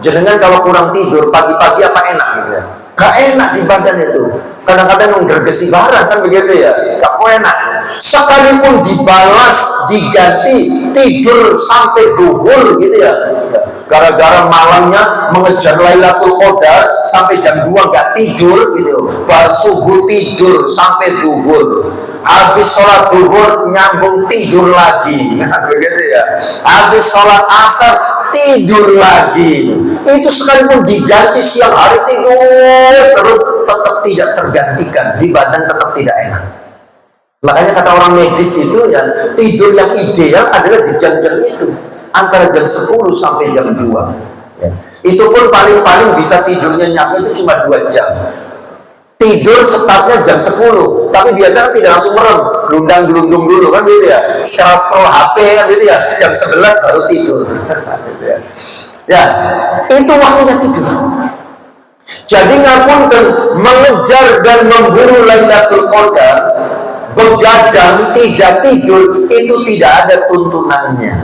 Jenengan kalau kurang tidur pagi-pagi apa enak gitu ya? Gak enak di badan itu. Kadang-kadang menggergesi barang kan begitu ya. Gak enak. Sekalipun dibalas, diganti, tidur sampai zuhur gitu ya. Gara-gara malamnya mengejar Lailatul Qadar sampai jam 2 gak tidur gitu. Baru subuh tidur sampai zuhur. Habis sholat zuhur nyambung tidur lagi. Nah, begitu ya. Habis sholat asar tidur lagi. Itu sekalipun diganti siang hari tidur terus tetap tidak tergantikan, di badan tetap tidak enak. Makanya kata orang medis itu ya, tidur yang ideal adalah di jam-jam itu, antara jam 10 sampai jam 2 ya. Itu pun paling-paling bisa tidurnya nyampe itu cuma 2 jam. Tidur startnya jam 10, tapi biasanya tidak langsung merem, gelundang-gelundung dulu kan gitu ya, scroll HP kan gitu ya, jam 11 baru tidur. Gitu ya. Ya, itu waktunya tidur. Jadi ngapunten, mengejar dan memburu Lailatul Qadar, begadang tidak tidur itu tidak ada tuntunannya.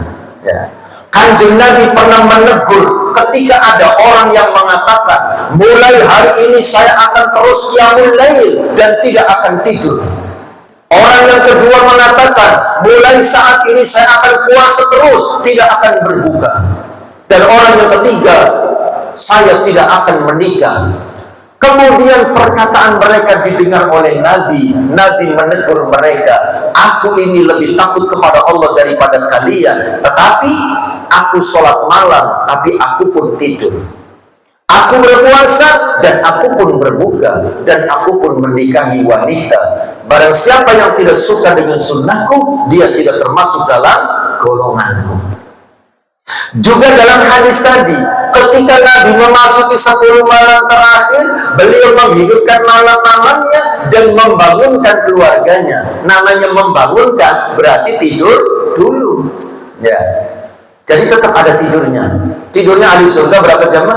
Ya. Kanjeng Nabi pernah menegur ketika ada orang yang mengatakan, mulai hari ini saya akan terus qiyamul lail dan tidak akan tidur. Orang yang kedua mengatakan, mulai saat ini saya akan puasa terus, tidak akan berbuka. Dan orang yang ketiga, saya tidak akan menikah. Kemudian perkataan mereka didengar oleh Nabi. Nabi menegur mereka, aku ini lebih takut kepada Allah daripada kalian. Tetapi aku sholat malam, tapi aku pun tidur. Aku berpuasa dan aku pun berbuka, dan aku pun menikahi wanita. Barang siapa yang tidak suka dengan sunnahku, dia tidak termasuk dalam golonganku. Juga dalam hadis tadi, ketika Nabi memasuki 10 malam terakhir, beliau menghidupkan malam-malamnya dan membangunkan keluarganya. Namanya membangunkan berarti tidur dulu. Ya. Jadi tetap ada tidurnya. Tidurnya ahli surga berapa jam?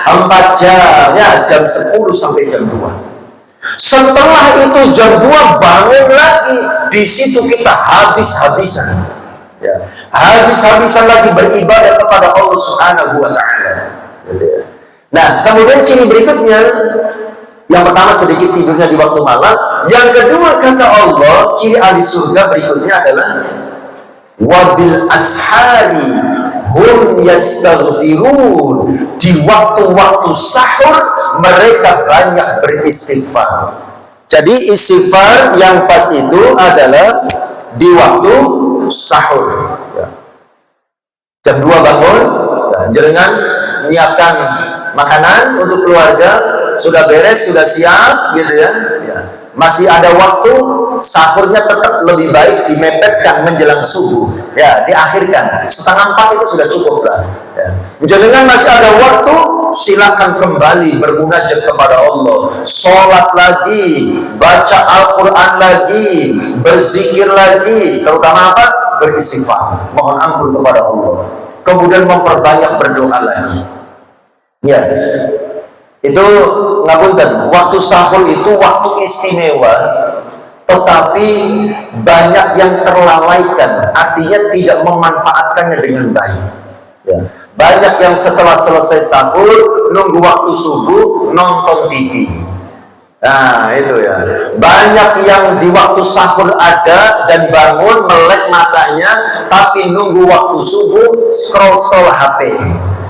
4 jam, ya, jam 10 sampai jam 2. Setelah itu jam 2 bangun lagi. Di situ kita habis-habisan, ya, habis-habisan lagi beribadah kepada Allah Subhanahu wa Ta'ala. Nah, kemudian ciri berikutnya, yang pertama sedikit tidurnya di waktu malam. Yang kedua, kata Allah, ciri ahli surga berikutnya adalah wabil ashari hum yastaghfirun. Di waktu-waktu sahur mereka banyak beristighfar. Jadi istighfar yang pas itu adalah di waktu sahur, ya. Jam 2 bangun, ya, jenengan menyiapkan makanan untuk keluarga, sudah beres, sudah siap, gitu ya. Ya. Masih ada waktu, sahurnya tetap lebih baik dimepetkan menjelang subuh, ya, diakhirkan 3:30 itu sudah cukup lah, ya. Jangan masih ada waktu, silakan kembali bermunajat kepada Allah, sholat lagi, baca Al-Quran lagi, berzikir lagi, terutama apa? Beristighfar, mohon ampun kepada Allah, kemudian memperbanyak berdoa lagi, ya. Itu ngapunten, waktu sahur itu waktu istimewa, tetapi banyak yang terlalaikan, artinya tidak memanfaatkannya dengan baik, ya. Banyak yang setelah selesai sahur nunggu waktu subuh nonton TV. Nah itu ya, banyak yang di waktu sahur ada dan bangun melek matanya, tapi nunggu waktu subuh scroll HP.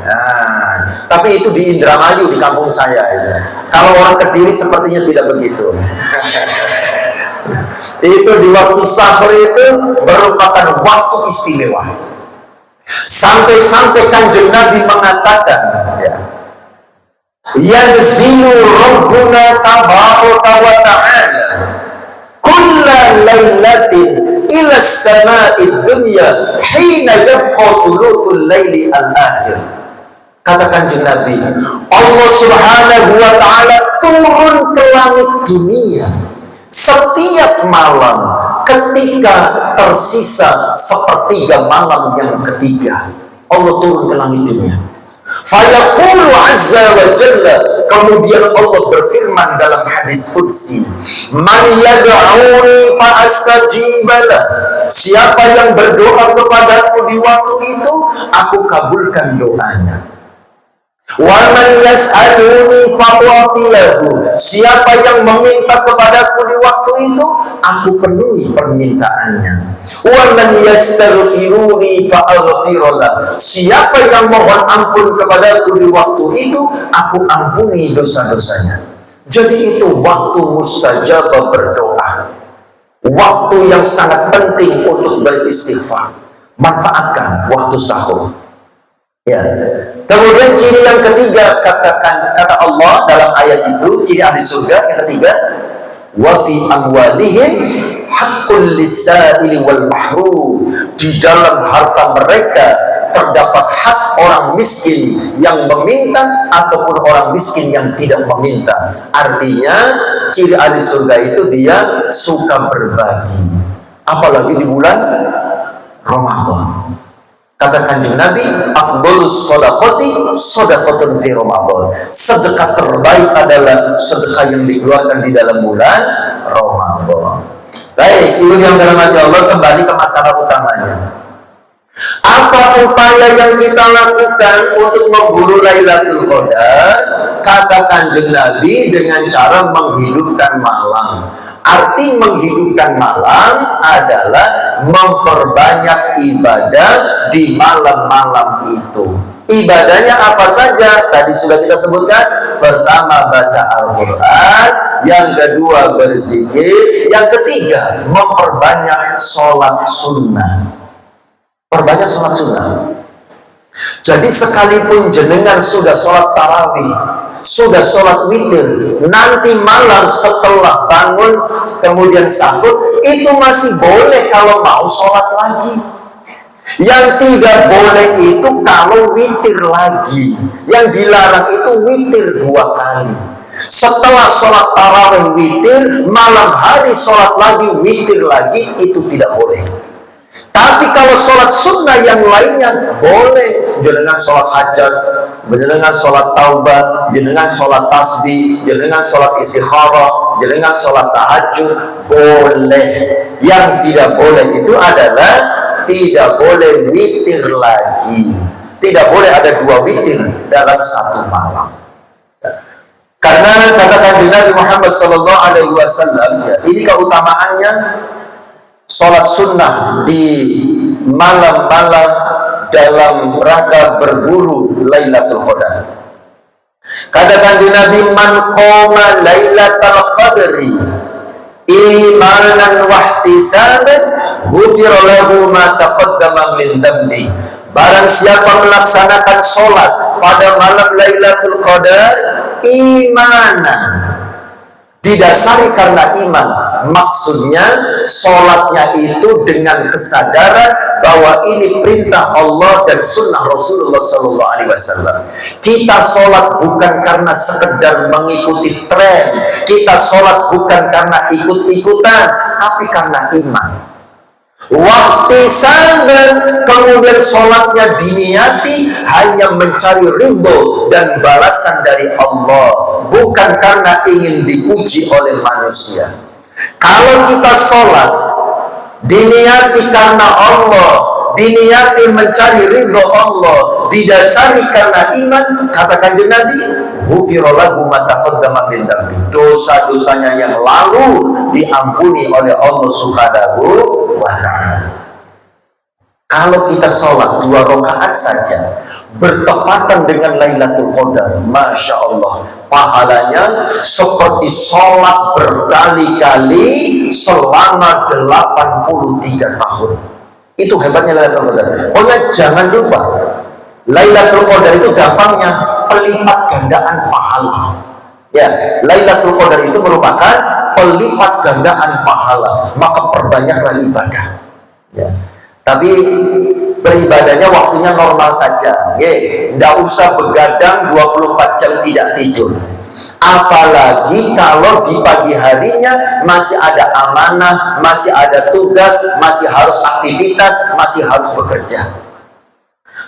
Nah, tapi itu di Indramayu, di kampung saya itu. Kalau orang Kediri sepertinya tidak begitu. Itu di waktu sahur itu merupakan waktu istimewa. Sampai-sampai Kanjeng Nabi mengatakan, ya, yanzilu Rabbuna tabaraka wa ta'ala kulla lailatin ila as-sama'id dunya hina yabqa thuluthul laili al-akhir. Kata Kanjeng Nabi, Allah Subhanahu wa Ta'ala turun ke langit dunia setiap malam ketika tersisa 1/3 malam yang ketiga. Allah turun ke langit dunia. Fayaqulu azza wa jalla, kemudian Allah berfirman dalam hadis qudsi, man yad'uni fa astajibalah, siapa yang berdoa kepadaku di waktu itu, aku kabulkan doanya. Wa man yas'aluni fa u'tilahu, siapa yang meminta kepadaku di waktu itu, aku penuhi permintaannya. Wa man yastaghfiruni fa aghfirlah, siapa yang mohon ampun kepadaku di waktu itu, aku ampuni dosa-dosanya. Jadi itu waktu mustajabah berdoa, waktu yang sangat penting untuk beristighfar. Manfaatkan waktu sahur, ya. Kemudian ciri yang ketiga, kata Allah dalam ayat itu, ciri ahli surga yang ketiga, wa fi amwalihim haqqul lis-sa'ili wal mahrum, di dalam harta mereka terdapat hak orang miskin yang meminta ataupun orang miskin yang tidak meminta. Artinya ciri ahli surga itu dia suka berbagi, apalagi di bulan Ramadan. Kata Kanjeng Nabi, afdolus sodakoti sodakotun fi Ramadan, sedekah terbaik adalah sedekah yang dikeluarkan di dalam bulan Ramadan. Baik, ibu yang dalam hati Allah, kembali ke masalah utamanya. Apa upaya yang kita lakukan untuk memburu Lailatul Qadar? Kata Kanjeng Nabi, dengan cara menghidupkan malam. Arti menghidupkan malam adalah memperbanyak ibadah di malam-malam itu. Ibadahnya apa saja? Tadi sudah kita sebutkan. Pertama, baca Al-Quran. Yang kedua, berzikir. Yang ketiga, memperbanyak sholat sunnah. Perbanyak sholat sunnah. Jadi sekalipun jenengan sudah sholat tarawih, sudah sholat witir, nanti malam setelah bangun kemudian sahur, itu masih boleh kalau mau sholat lagi. Yang tidak boleh itu kalau witir lagi. Yang dilarang itu witir 2 kali. Setelah sholat tarawih witir, malam hari sholat lagi witir lagi, itu tidak boleh. Tapi kalau sholat sunnah yang lainnya boleh. Jenengan sholat hajat, jenengan sholat taubat, jenengan sholat tasbih, jenengan sholat istikharah, jenengan sholat tahajud, boleh. Yang tidak boleh itu adalah tidak boleh witir lagi. Tidak boleh ada 2 witir dalam satu malam. Karena kata Nabi Muhammad SAW, ini keutamaannya. Sholat sunnah di malam-malam dalam rangka berburu Lailatul Qadar. Katakan Nabi, man qoma Lailatul Qadri imanan wahtisaban ghufira lahu ma taqaddama min dhanbi. Barang siapa melaksanakan sholat pada malam Lailatul Qadar imanan, didasari karena iman. Maksudnya sholatnya itu dengan kesadaran bahwa ini perintah Allah dan sunnah Rasulullah SAW. Kita sholat bukan karena sekedar mengikuti tren, kita sholat bukan karena ikut-ikutan, tapi karena iman. Waktu sabar, kemudian sholatnya diniati hanya mencari ridho dan balasan dari Allah, bukan karena ingin dipuji oleh manusia. Kalau kita sholat diniati karena Allah, diniati mencari ridho Allah, didasari karena iman, katakan Nabi, ghufira lahu ma taqaddama min dhanbi. Dosa-dosanya yang lalu diampuni oleh Allah Subhanahu wa ta'ala. Kalau kita sholat 2 rakaat saja bertepatan dengan Lailatul Qadar, Masya Allah, pahalanya seperti sholat berkali-kali selama 83 tahun. Itu hebatnya Lailatul Qadar. Pokoknya jangan lupa, Lailatul Qadar itu gampangnya pelipat gandaan pahala. Ya, Lailatul Qadar itu merupakan pelipat gandaan pahala. Maka perbanyaklah ibadah. Ya. Tapi beribadahnya waktunya normal saja. Tidak usah begadang 24 jam tidak tidur. Apalagi kalau di pagi harinya masih ada amanah, masih ada tugas, masih harus aktivitas, masih harus bekerja.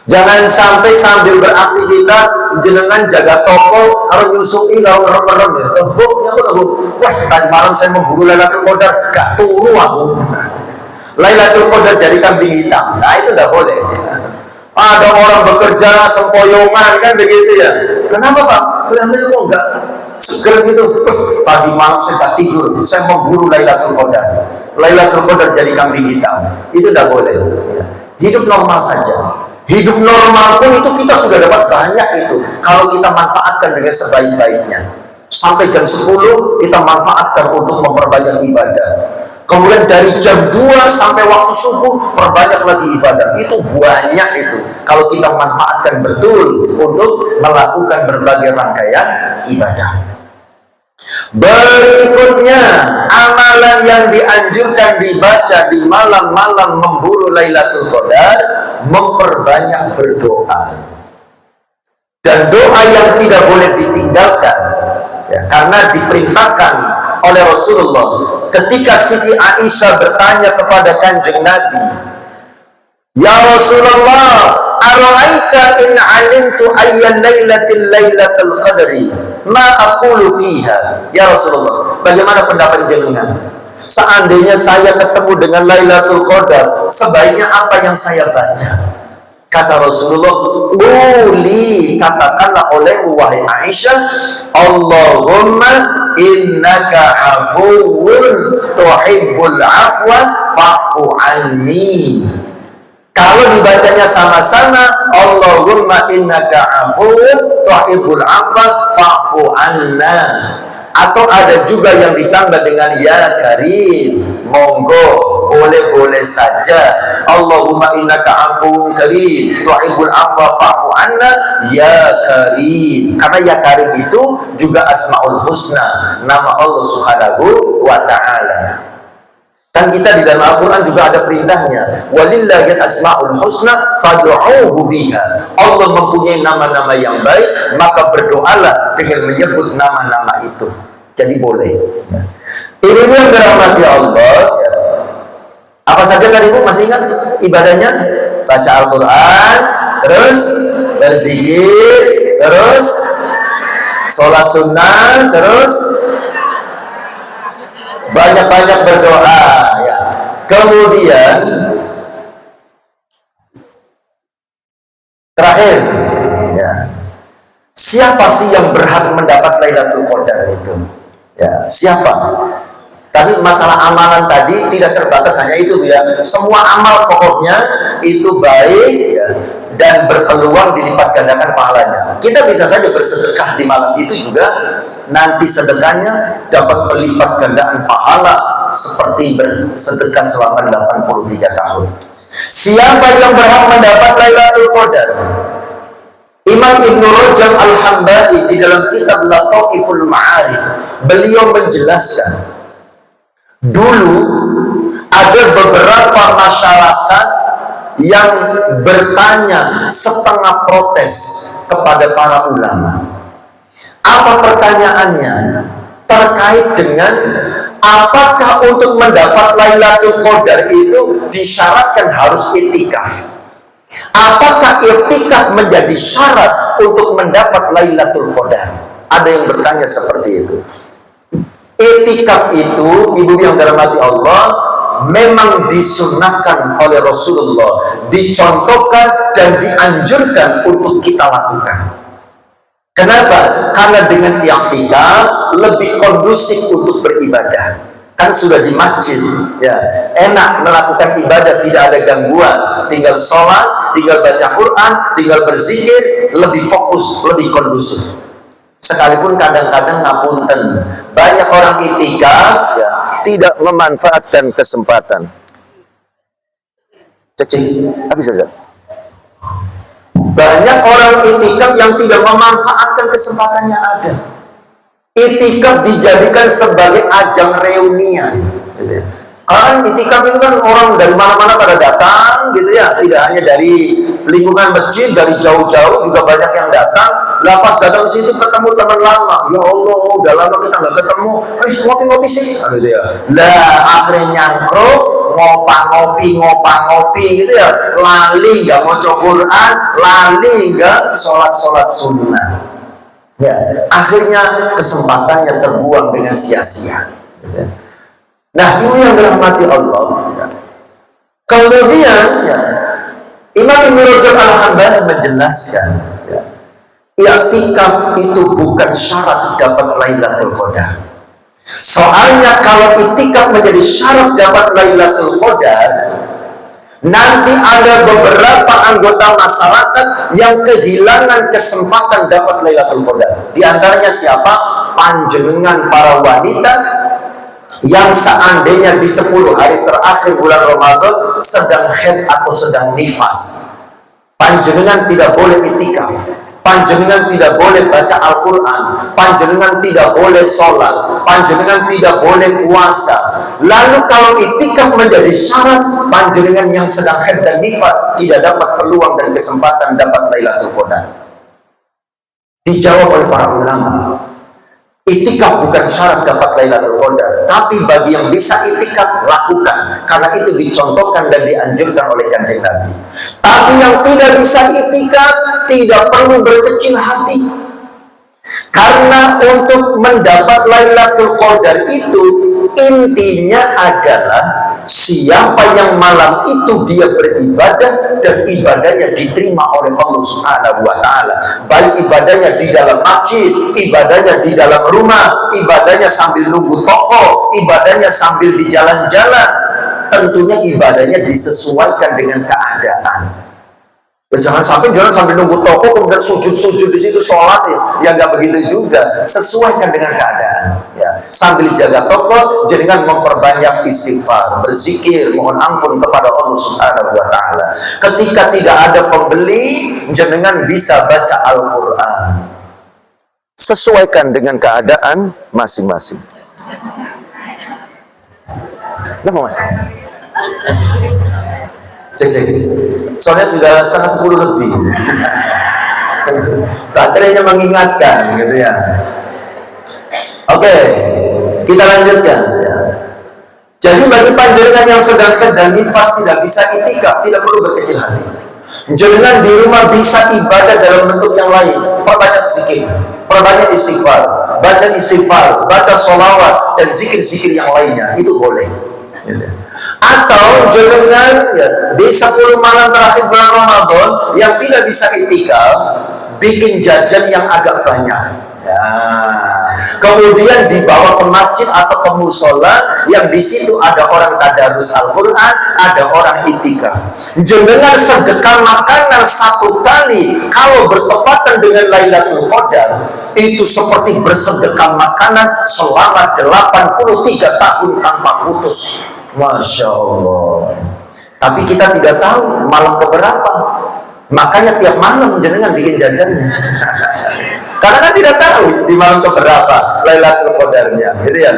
Jangan sampai sambil beraktivitas jenengan jaga toko, kalau nyusui, kalau merem-merem ya, wah tadi malam saya memburu Lailatul Qadar, gak turu aku. Lailatul Qadar jadi kambing hitam. Nah itu tidak boleh. Ada orang bekerja sempoyongan kan begitu ya. Kenapa Pak? Kelihatannya kok enggak seger gitu. Tadi malam saya tak tidur, saya memburu Lailatul Qadar. Lailatul Qadar jadi kambing hitam. Itu tidak boleh. Hidup normal saja. Hidup normal pun itu kita sudah dapat banyak itu. Kalau kita manfaatkan dengan sebaik-baiknya. Sampai jam 10 kita manfaatkan untuk memperbanyak ibadah. Kemudian dari jam 2 sampai waktu subuh perbanyak lagi ibadah. Itu banyak itu. Kalau kita manfaatkan betul untuk melakukan berbagai rangkaian ibadah. Berikutnya, amalan yang dianjurkan dibaca di malam-malam memburu Lailatul Qadar, memperbanyak berdoa. Dan doa yang tidak boleh ditinggalkan, ya, karena diperintahkan oleh Rasulullah. Ketika Siti Aisyah bertanya kepada Kanjeng Nabi, "Ya Rasulullah, ara'aita in 'alimtu ayya lailatil lailatul qadri, ma aqulu fiha?" Ya Rasulullah, bagaimana pendapat jenengan? Seandainya saya ketemu dengan Lailatul Qadar, sebaiknya apa yang saya baca? Kata Rasulullah, katakanlah olehmu wahai Aisyah, Allahumma innaka afuwun tuhibbul afwa fa'fu anni. Kalau dibacanya sama-sama, Allahumma innaka afuwun tuhibbul afwa fa'fu anna. Atau ada juga yang ditambah dengan ya karim, monggo, boleh-boleh saja. Allahumma innaka afuwun karim tuhibbul afwa fa'fu anna ya karim. Karena ya karim itu juga asmaul husna, nama Allah Subhanahu wa ta'ala. Kan kita di dalam Al-Quran juga ada perintahnya, walillahi asmaul husna fad'uuhu biha. Allah mempunyai nama-nama yang baik, maka berdoalah dengan menyebut nama-nama itu. Jadi boleh. Ini yang dirahmati Allah. Apa saja tadi Bu masih ingat ibadahnya? Baca Al-Quran, terus berzikir, terus sholat sunnah, terus banyak-banyak berdoa, ya. Kemudian terakhir, ya, siapa sih yang berhak mendapat Lailatul Qadar itu? Ya, siapa? Tapi masalah amalan tadi tidak terbatas hanya itu, ya. Semua amal pokoknya itu baik, ya, dan berpeluang dilipat gandakan pahalanya. Kita bisa saja bersedekah di malam itu juga, nanti sedekahnya dapat melipat gandaan pahala seperti bersedekah selama 83 tahun. Siapa yang berhak mendapat Lailatul Qadar? Imam Ibnu Rajab Al-Hambali di dalam kitab Lataiful Ma'arif, beliau menjelaskan, dulu ada beberapa masyarakat yang bertanya setengah protes kepada para ulama. Apa pertanyaannya? Terkait dengan apakah untuk mendapat Lailatul Qadar itu disyaratkan harus iktikaf? Apakah iktikaf menjadi syarat untuk mendapat Lailatul Qadar? Ada yang bertanya seperti itu. Iktikaf itu, ibu yang dirahmati Allah, memang disunahkan oleh Rasulullah, dicontohkan dan dianjurkan untuk kita lakukan. Kenapa? Karena dengan iktikaf lebih kondusif untuk beribadah. Kan sudah di masjid, ya, enak melakukan ibadah, tidak ada gangguan, tinggal sholat, tinggal baca Quran, tinggal berzikir, lebih fokus, lebih kondusif. Sekalipun kadang-kadang ngapunten, banyak orang iktikaf, ya, tidak memanfaatkan kesempatan. Cecing, habis saja. Banyak orang iktikaf yang tidak memanfaatkan kesempatan yang ada. Iktikaf dijadikan sebagai ajang reunian, gitu ya. Kan iktikaf itu kan orang dari mana-mana pada datang, gitu ya. Tidak hanya dari lingkungan masjid, dari jauh-jauh juga banyak yang datang. Lepas datang ke situ ketemu teman lama, ya Allah, udah lama kita nggak ketemu, ngopi-ngopi sih, gitu ya. Lah akhirnya nyangkruk, ngopi gitu ya, lali nggak mau Quran, lali nggak sholat sunnah. Ya, akhirnya kesempatannya terbuang dengan sia-sia. Ya. Nah, ini yang dirahmati Allah. Ya. Kemudian, ya, Imam Ibnu Rajab Al-Hambali menjelaskan, ya, iktikaf itu bukan syarat dapat Lailatul Qadar. Soalnya kalau iktikaf menjadi syarat dapat Lailatul Qadar, nanti ada beberapa anggota masyarakat yang kehilangan kesempatan dapat Lailatul Qadar. Di antaranya siapa? Panjenengan para wanita yang seandainya di 10 hari terakhir bulan Ramadan sedang haid atau sedang nifas. Panjenengan tidak boleh iktikaf. Panjenengan tidak boleh baca Al-Quran, panjenengan tidak boleh sholat, panjenengan tidak boleh puasa. Lalu kalau iktikaf menjadi syarat, panjenengan yang sedang haid dan nifas tidak dapat peluang dan kesempatan dapat Lailatul Qadar. Dijawab oleh para ulama, iktikaf bukan syarat dapat Lailatul Qadar, tapi bagi yang bisa iktikaf lakukan, karena itu dicontohkan dan dianjurkan oleh Kanjeng Nabi. Tapi yang tidak bisa iktikaf tidak perlu berkecil hati, karena untuk mendapat Lailatul Qadar itu intinya adalah siapa yang malam itu dia beribadah dan ibadahnya diterima oleh Allah Subhanahu wa Ta'ala, baik ibadahnya di dalam masjid, ibadahnya di dalam rumah, ibadahnya sambil nunggu toko, ibadahnya sambil di jalan-jalan, tentunya ibadahnya disesuaikan dengan keadaan. Jangan sampai sambil nunggu toko kemudian sujud-sujud di situ sholat, ya nggak begitu juga. Sesuaikan dengan keadaan. Ya, sambil jaga toko, jangan memperbanyak istighfar, berzikir, mohon ampun kepada Allah Subhanahu wa Ta'ala. Ketika tidak ada pembeli, jangan bisa baca Al-Quran. Sesuaikan dengan keadaan masing-masing. Kenapa mas? Cek. Soalnya sudah 9:30 lebih. Baterainya mengingatkan, gitu ya. Oke, kita lanjutkan. Ya. Jadi bagi panjenengan yang sedang dan nifas tidak bisa itikaf, tidak perlu berkecil hati. Jangan di rumah bisa ibadah dalam bentuk yang lain. Perbanyak zikir, perbanyak istighfar, baca sholawat dan zikir-zikir yang lainnya, itu boleh. Gitu. Atau jenengan ya, di 10 malam terakhir bulan Ramadan yang tidak bisa itikaf, bikin jajan yang agak banyak. Ya. Kemudian dibawa ke masjid atau ke musola yang di situ ada orang tadarus Al-Quran, ada orang itikaf. Jenengan sedekah makanan 1 kali kalau bertepatan dengan Lailatul Qadar, itu seperti bersedekah makanan selama 83 tahun tanpa putus. Masya Allah. Tapi kita tidak tahu malam keberapa. Makanya tiap malam jenengan bikin jajannya. Karena kan tidak tahu di malam keberapa Lailatul Qadarnya, gitu ya.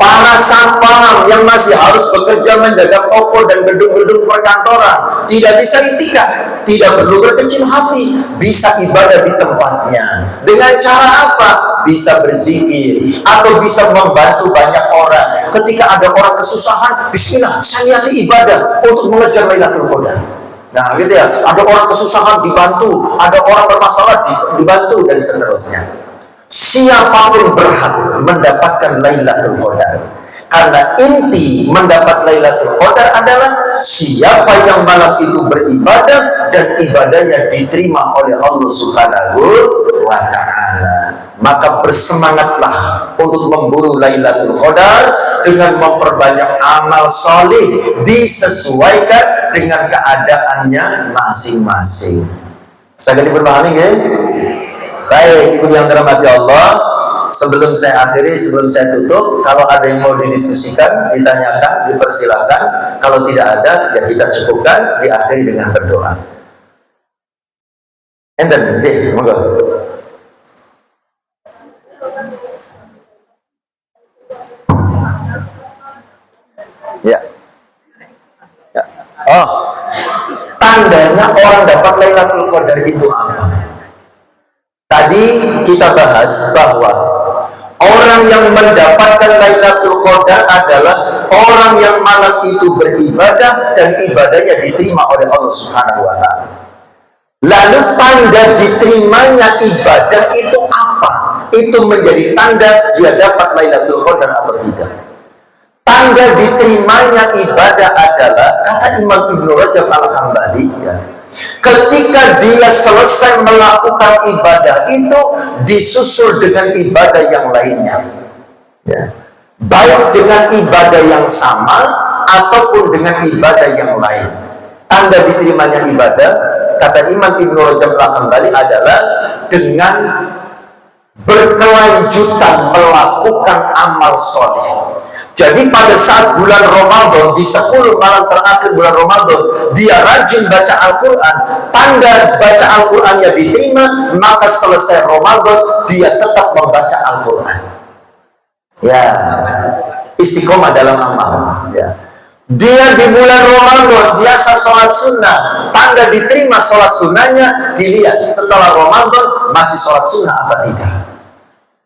Para satpam yang masih harus bekerja menjaga toko dan gedung-gedung perkantoran tidak bisa itikaf, tidak perlu berkecil hati, bisa ibadah di tempatnya. Dengan cara apa? Bisa berzikir atau bisa membantu banyak orang. Ketika ada orang kesusahan, bismillah, saya niati ibadah untuk mengejar Lailatul Qadar. Nah, gitu ya. Ada orang kesusahan dibantu, ada orang bermasalah dibantu dan seterusnya. Siapapun berhak mendapatkan Lailatul Qadar. Karena inti mendapat Lailatul Qadar adalah siapa yang malam itu beribadah dan ibadahnya diterima oleh Allah Subhanahu wa Ta'ala. Maka bersemangatlah untuk memburu Lailatul Qadar dengan memperbanyak amal soleh disesuaikan dengan keadaannya masing-masing. Saya dipahami nggih? Baik, Ibu yang dirahmati Allah, sebelum saya akhiri, sebelum saya tutup, kalau ada yang mau didiskusikan, ditanyakan, dipersilakan. Kalau tidak ada, ya kita cukupkan, diakhiri dengan berdoa. Enten, J, monggo. Ya. Oh, tandanya orang dapat Lailatul Qadar itu apa? Tadi kita bahas bahwa orang yang mendapatkan Lailatul Qadar adalah orang yang malam itu beribadah dan ibadahnya diterima oleh Allah Subhanahu wa Ta'ala. Lalu tanda diterimanya ibadah itu apa? Itu menjadi tanda dia dapat Lailatul Qadar atau tidak. Tanda diterimanya ibadah adalah, kata Imam Ibnu Rajab Al-Hambali, ya, ketika dia selesai melakukan ibadah itu disusul dengan ibadah yang lainnya, ya, baik dengan ibadah yang sama ataupun dengan ibadah yang lain. Tanda diterimanya ibadah, kata Imam Ibnu Rajab Al-Hambali, adalah dengan berkelanjutan melakukan amal soleh. Jadi pada saat bulan Ramadan, di 10 malam terakhir bulan Ramadan, dia rajin baca Al-Quran, tanda baca Al-Qurannya diterima, maka selesai Ramadan, dia tetap membaca Al-Quran. Ya, istiqomah dalam amal. Ya. Dia di bulan Ramadan biasa sholat sunnah, tanda diterima sholat sunnahnya dilihat setelah Ramadan masih sholat sunnah apa tidak.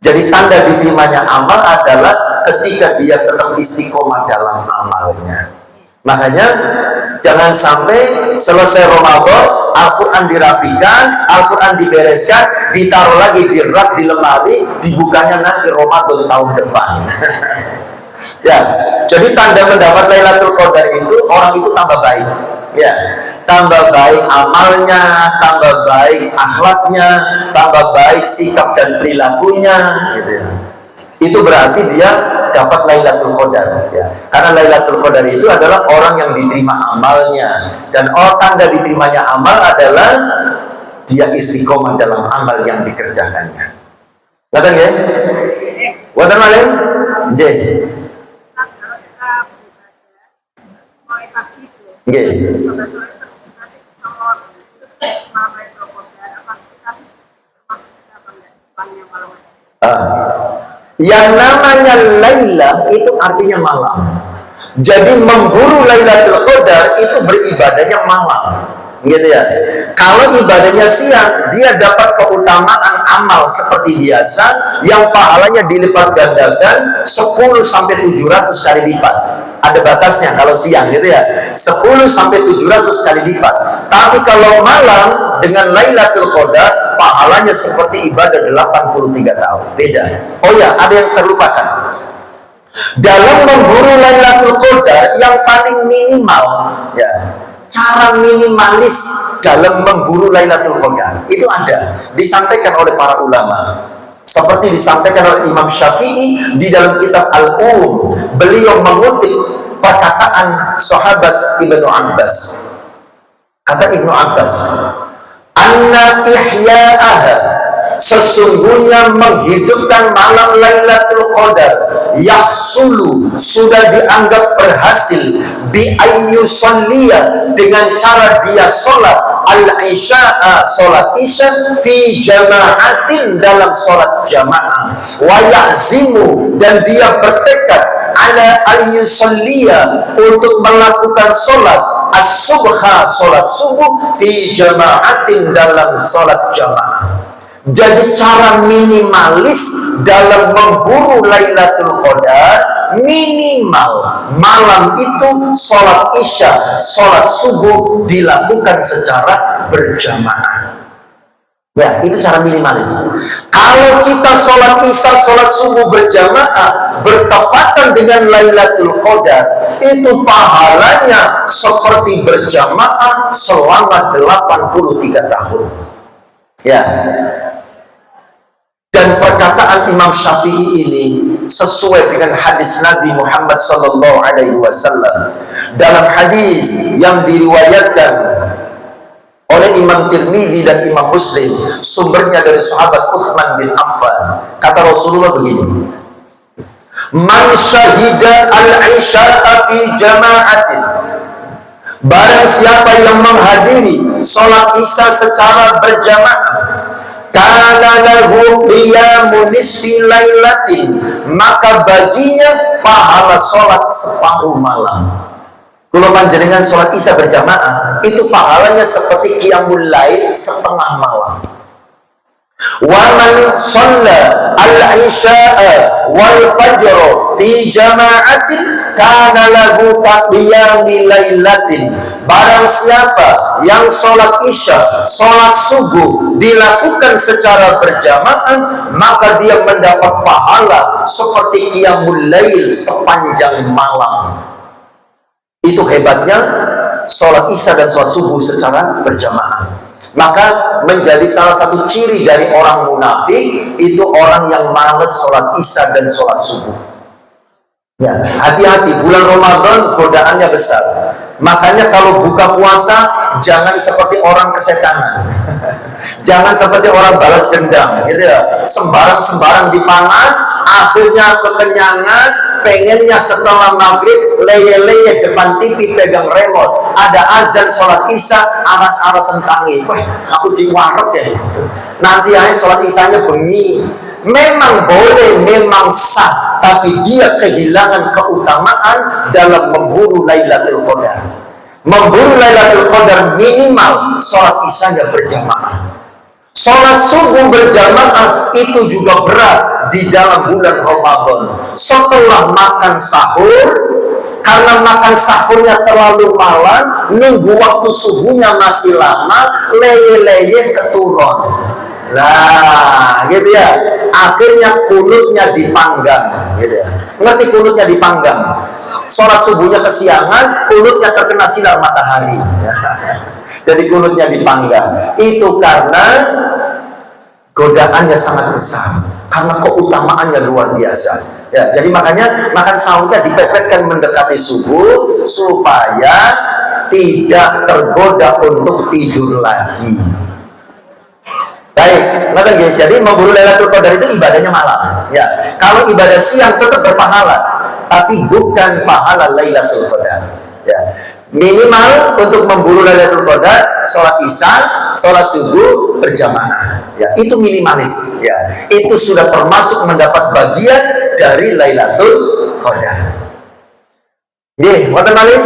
Jadi tanda diterimanya amal adalah ketika dia tetap istiqomah dalam amalnya. Makanya jangan sampai selesai Ramadan Al-Quran dirapikan, Al-Quran dibereskan, ditaruh lagi di rak di lemari, dibukanya nanti Ramadan tahun depan. Ya, jadi tanda mendapat Lailatul Qadar itu orang itu tambah baik. Ya, tambah baik amalnya, tambah baik akhlaknya, tambah baik sikap dan perilakunya, gitu ya. Itu berarti dia dapat Lailatul Qadar, ya. Karena Lailatul Qadar itu adalah orang yang diterima amalnya, dan tanda diterimanya amal adalah dia istiqomah dalam amal yang dikerjakannya. Ngerti ya? Wadah malih? J. Nggih. Yang namanya Laila itu artinya malam. Jadi memburu Lailatul Qadar itu beribadahnya malam. Gitu ya. Kalau ibadahnya siang, dia dapat keutamaan amal seperti biasa yang pahalanya dilipat gandakan 10 sampai 700 kali lipat. Ada batasnya kalau siang gitu ya. 10 sampai 700 kali lipat. Tapi kalau malam dengan Lailatul Qadar pahalanya seperti ibadah 83 tahun. Beda. Oh ya, ada yang terlupakan. Dalam memburu Lailatul Qadar yang paling minimal ya, cara minimalis dalam memburu Lailatul Qadar itu ada disampaikan oleh para ulama, seperti disampaikan oleh Imam Syafi'i di dalam kitab Al-Um. Beliau mengutip perkataan sahabat Ibnu Abbas. Kata Ibnu Abbas, anna ihya'aha, sesungguhnya menghidupkan malam Lailatul Qadar yahsulu, sudah dianggap berhasil bi ayyusalliya, dengan cara dia sholat al-isya'a, sholat isya fi jama'atin, dalam sholat jamaah, wa ya'zimu, dan dia bertekad ala ayyusalliya, untuk melakukan sholat as-subha, sholat subuh fi jama'atin, dalam sholat jamaah. Jadi cara minimalis dalam memburu Lailatul Qadar, minimal malam itu sholat isya, sholat subuh dilakukan secara berjamaah. Ya, itu cara minimalis. Kalau kita sholat isya, sholat subuh berjamaah bertepatan dengan Lailatul Qadar, itu pahalanya seperti berjamaah selama 83 tahun. Ya. Dan perkataan Imam Syafi'i ini sesuai dengan hadis Nabi Muhammad SAW. Dalam hadis yang diriwayatkan oleh Imam Tirmidzi dan Imam Muslim, sumbernya dari sahabat Utsman bin Affan, kata Rasulullah begini: man syahida al-isya'a fi jama'atin, barang siapa yang menghadiri sholat isya secara berjamaah, kana lahu qiyamu nisfi lailatin, maka baginya pahala sholat separuh malam. Kalau panjenengan sholat isya berjamaah, itu pahalanya seperti qiyamul lail setengah malam. Wa man shalla al-isya'a wal fajr fi jama'atin kana lahu qiyamul lailatin, barang siapa yang sholat isya, sholat subuh dilakukan secara berjamaah, maka dia mendapat pahala seperti qiyamul lail sepanjang malam. Itu hebatnya sholat isya dan sholat subuh secara berjamaah. Maka menjadi salah satu ciri dari orang munafik itu orang yang malas sholat isya dan sholat subuh. Ya, hati-hati, bulan Ramadan godaannya besar. Makanya kalau buka puasa jangan seperti orang kesetanan. Jangan seperti orang balas dendam, gitu ya. Sembarang-sembarang dipangan, akhirnya kekenyangan, pengennya setelah maghrib leye-leye depan TV pegang remote, ada azan sholat isya, aras-arasan tangi. Wah, aku jiwarek ya. Nanti aja sholat isyanya bengi. Memang boleh, memang sah, tapi dia kehilangan keutamaan dalam memburu Lailatul Qadar. Memburu Lailatul Qadar minimal sholat isyanya berjamaah. Sholat subuh berjamaah itu juga berat di dalam bulan Ramadan. Setelah makan sahur, karena makan sahurnya terlalu malam, nunggu waktu subuhnya masih lama, leye-leye keturun. Nah, gitu ya. Akhirnya kulitnya dipanggang, gitu ya. Ngerti kunutnya dipanggang. Sholat subuhnya kesiangan, kunutnya terkena sinar matahari. Jadi kunutnya dipanggang. Itu karena godaannya sangat besar, karena keutamaannya luar biasa. Ya, jadi makanya makan sahurnya dipepetkan mendekati subuh supaya tidak tergoda untuk tidur lagi. Baik, jadi memburu Lailatul Qadar itu ibadahnya malam. Ya, kalau ibadah siang tetap berpahala, tapi bukan pahala Lailatul Qadar. Ya, minimal untuk memburu Lailatul Qadar, sholat isya, sholat subuh berjamaah. Ya, itu minimalis. Ya, itu sudah termasuk mendapat bagian dari Lailatul Qadar. Nggih, wonten malih?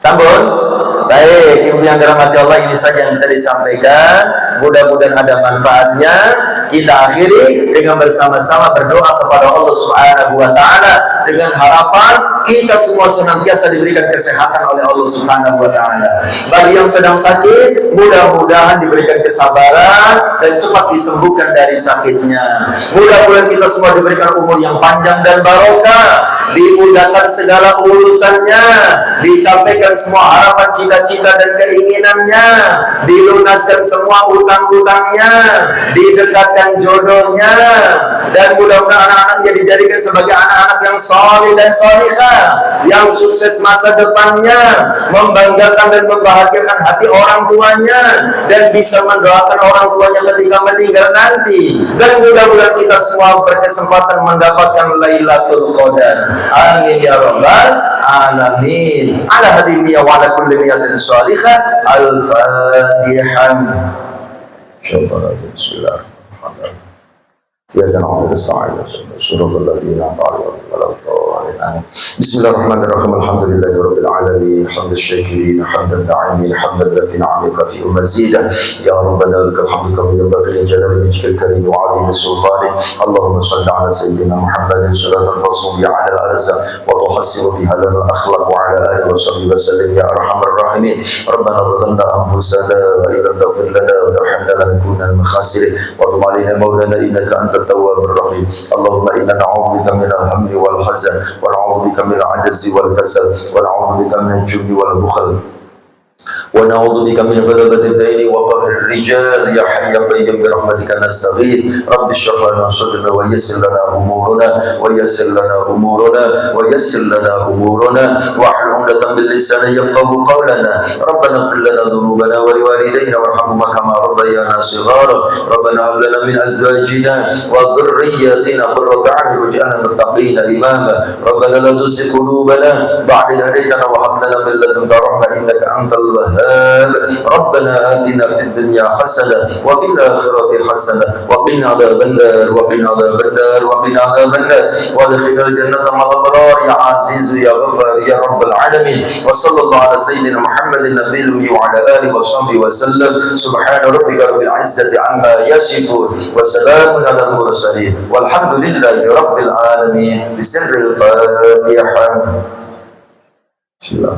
Sampun. Baik, Ibu yang dirahmati Allah, ini saja yang bisa disampaikan. Mudah-mudahan ada manfaatnya. Kita akhiri dengan bersama-sama berdoa kepada Allah Subhanahu wa Ta'ala dengan harapan kita semua senantiasa diberikan kesehatan oleh Allah Subhanahu wa Ta'ala. Bagi yang sedang sakit, mudah-mudahan diberikan kesabaran dan cepat disembuhkan dari sakitnya. Mudah-mudahan kita semua diberikan umur yang panjang dan barokah, dimudahkan segala urusannya, dicapai semua harapan, cita-cita dan keinginannya, dilunaskan semua utang-utangnya, didekatkan jodohnya, dan mudah-mudahan anak-anaknya dijadikan sebagai anak-anak yang soleh dan solihah, yang sukses masa depannya, membanggakan dan membahagiakan hati orang tuanya, dan bisa mendoakan orang tuanya ketika meninggal nanti. Dan mudah-mudahan kita semua berkesempatan mendapatkan Lailatul Qadar. Amin ya rabbal alamin. Ala hadiniya wa ala kulli niyatin salihah. Al-Fatihah. Bismillahirrahmanirrahim. Ya na'budu wa nasta'inu shiratal ladzina an'amta 'alaihim. Bismillahirrahmanirrahim. Alhamdulillahirabbil alamin. Hamdal syakirin, hamdal da'imin, hamdal ladzina 'amika fi mazidah. Ya rabbana lakal hamdu kama yanbaghi li jalali wajhikal karim wa 'azimi sultanik. Allahumma shalli 'ala sayyidina Muhammadin salatan tasmi 'ala al-arza wa tuhassiru biha lana al-akhlaq wa 'ala alihi wa sahbihi wa sallim ya arhamar rahimin. Rabbana zalamna anfusana wa illam taghfir lana wa tarhamna lanakunanna minal khasirin. Wa tub 'alaina maulana innaka antat التواب الرحيم. اللهم إنا نعوذ بك من الهم والحزن ونعوذ بك من العجز والكسل ونعوذ بك من الجبن والبخل ونعوذ بك من غلبة الدين وقهر الرجال يا حي يا قيوم برحمتك نستغيث. رب اشرح لنا صدرنا ويسر لنا أمورنا واحلل عقدة من لساننا يفقهوا قولنا. ربنا اغفر لنا ذنوبنا ولوالدينا وارحمهما كما ربيانا صغارا. ربنا هب لنا من أزواجنا وذرياتنا قرة أعين واجعلنا للمتقين إماما. ربنا لا تزغ قلوبنا بعد إذ هديتنا وهب لنا من لدنك رحمة إنك أنت الوهاب. ربنا آتنا في الدنيا حسنة وفي الآخرة حسنة وقنا عذاب النار وادخلنا الجنة مع الأبرار يا عزيز يا غفار يا رب العالمين. وصلى الله على سيدنا محمد النبي الأمي وعلى آله وصحبه وسلم. سبحان ربك رب العزة عما يصفون وسلام على المرسلين والحمد لله رب العالمين. بسر الفاتحة. بسم الله.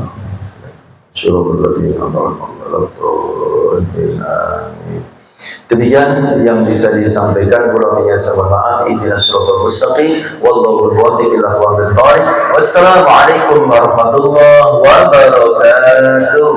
Demikian yang bisa disampaikan. Kurang lebihnya saya mohon maaf. Ihdinas siratal mustaqim wallahul muwaffiq ila aqwamit thoriq. Wassalamualaikum warahmatullahi wabarakatuh.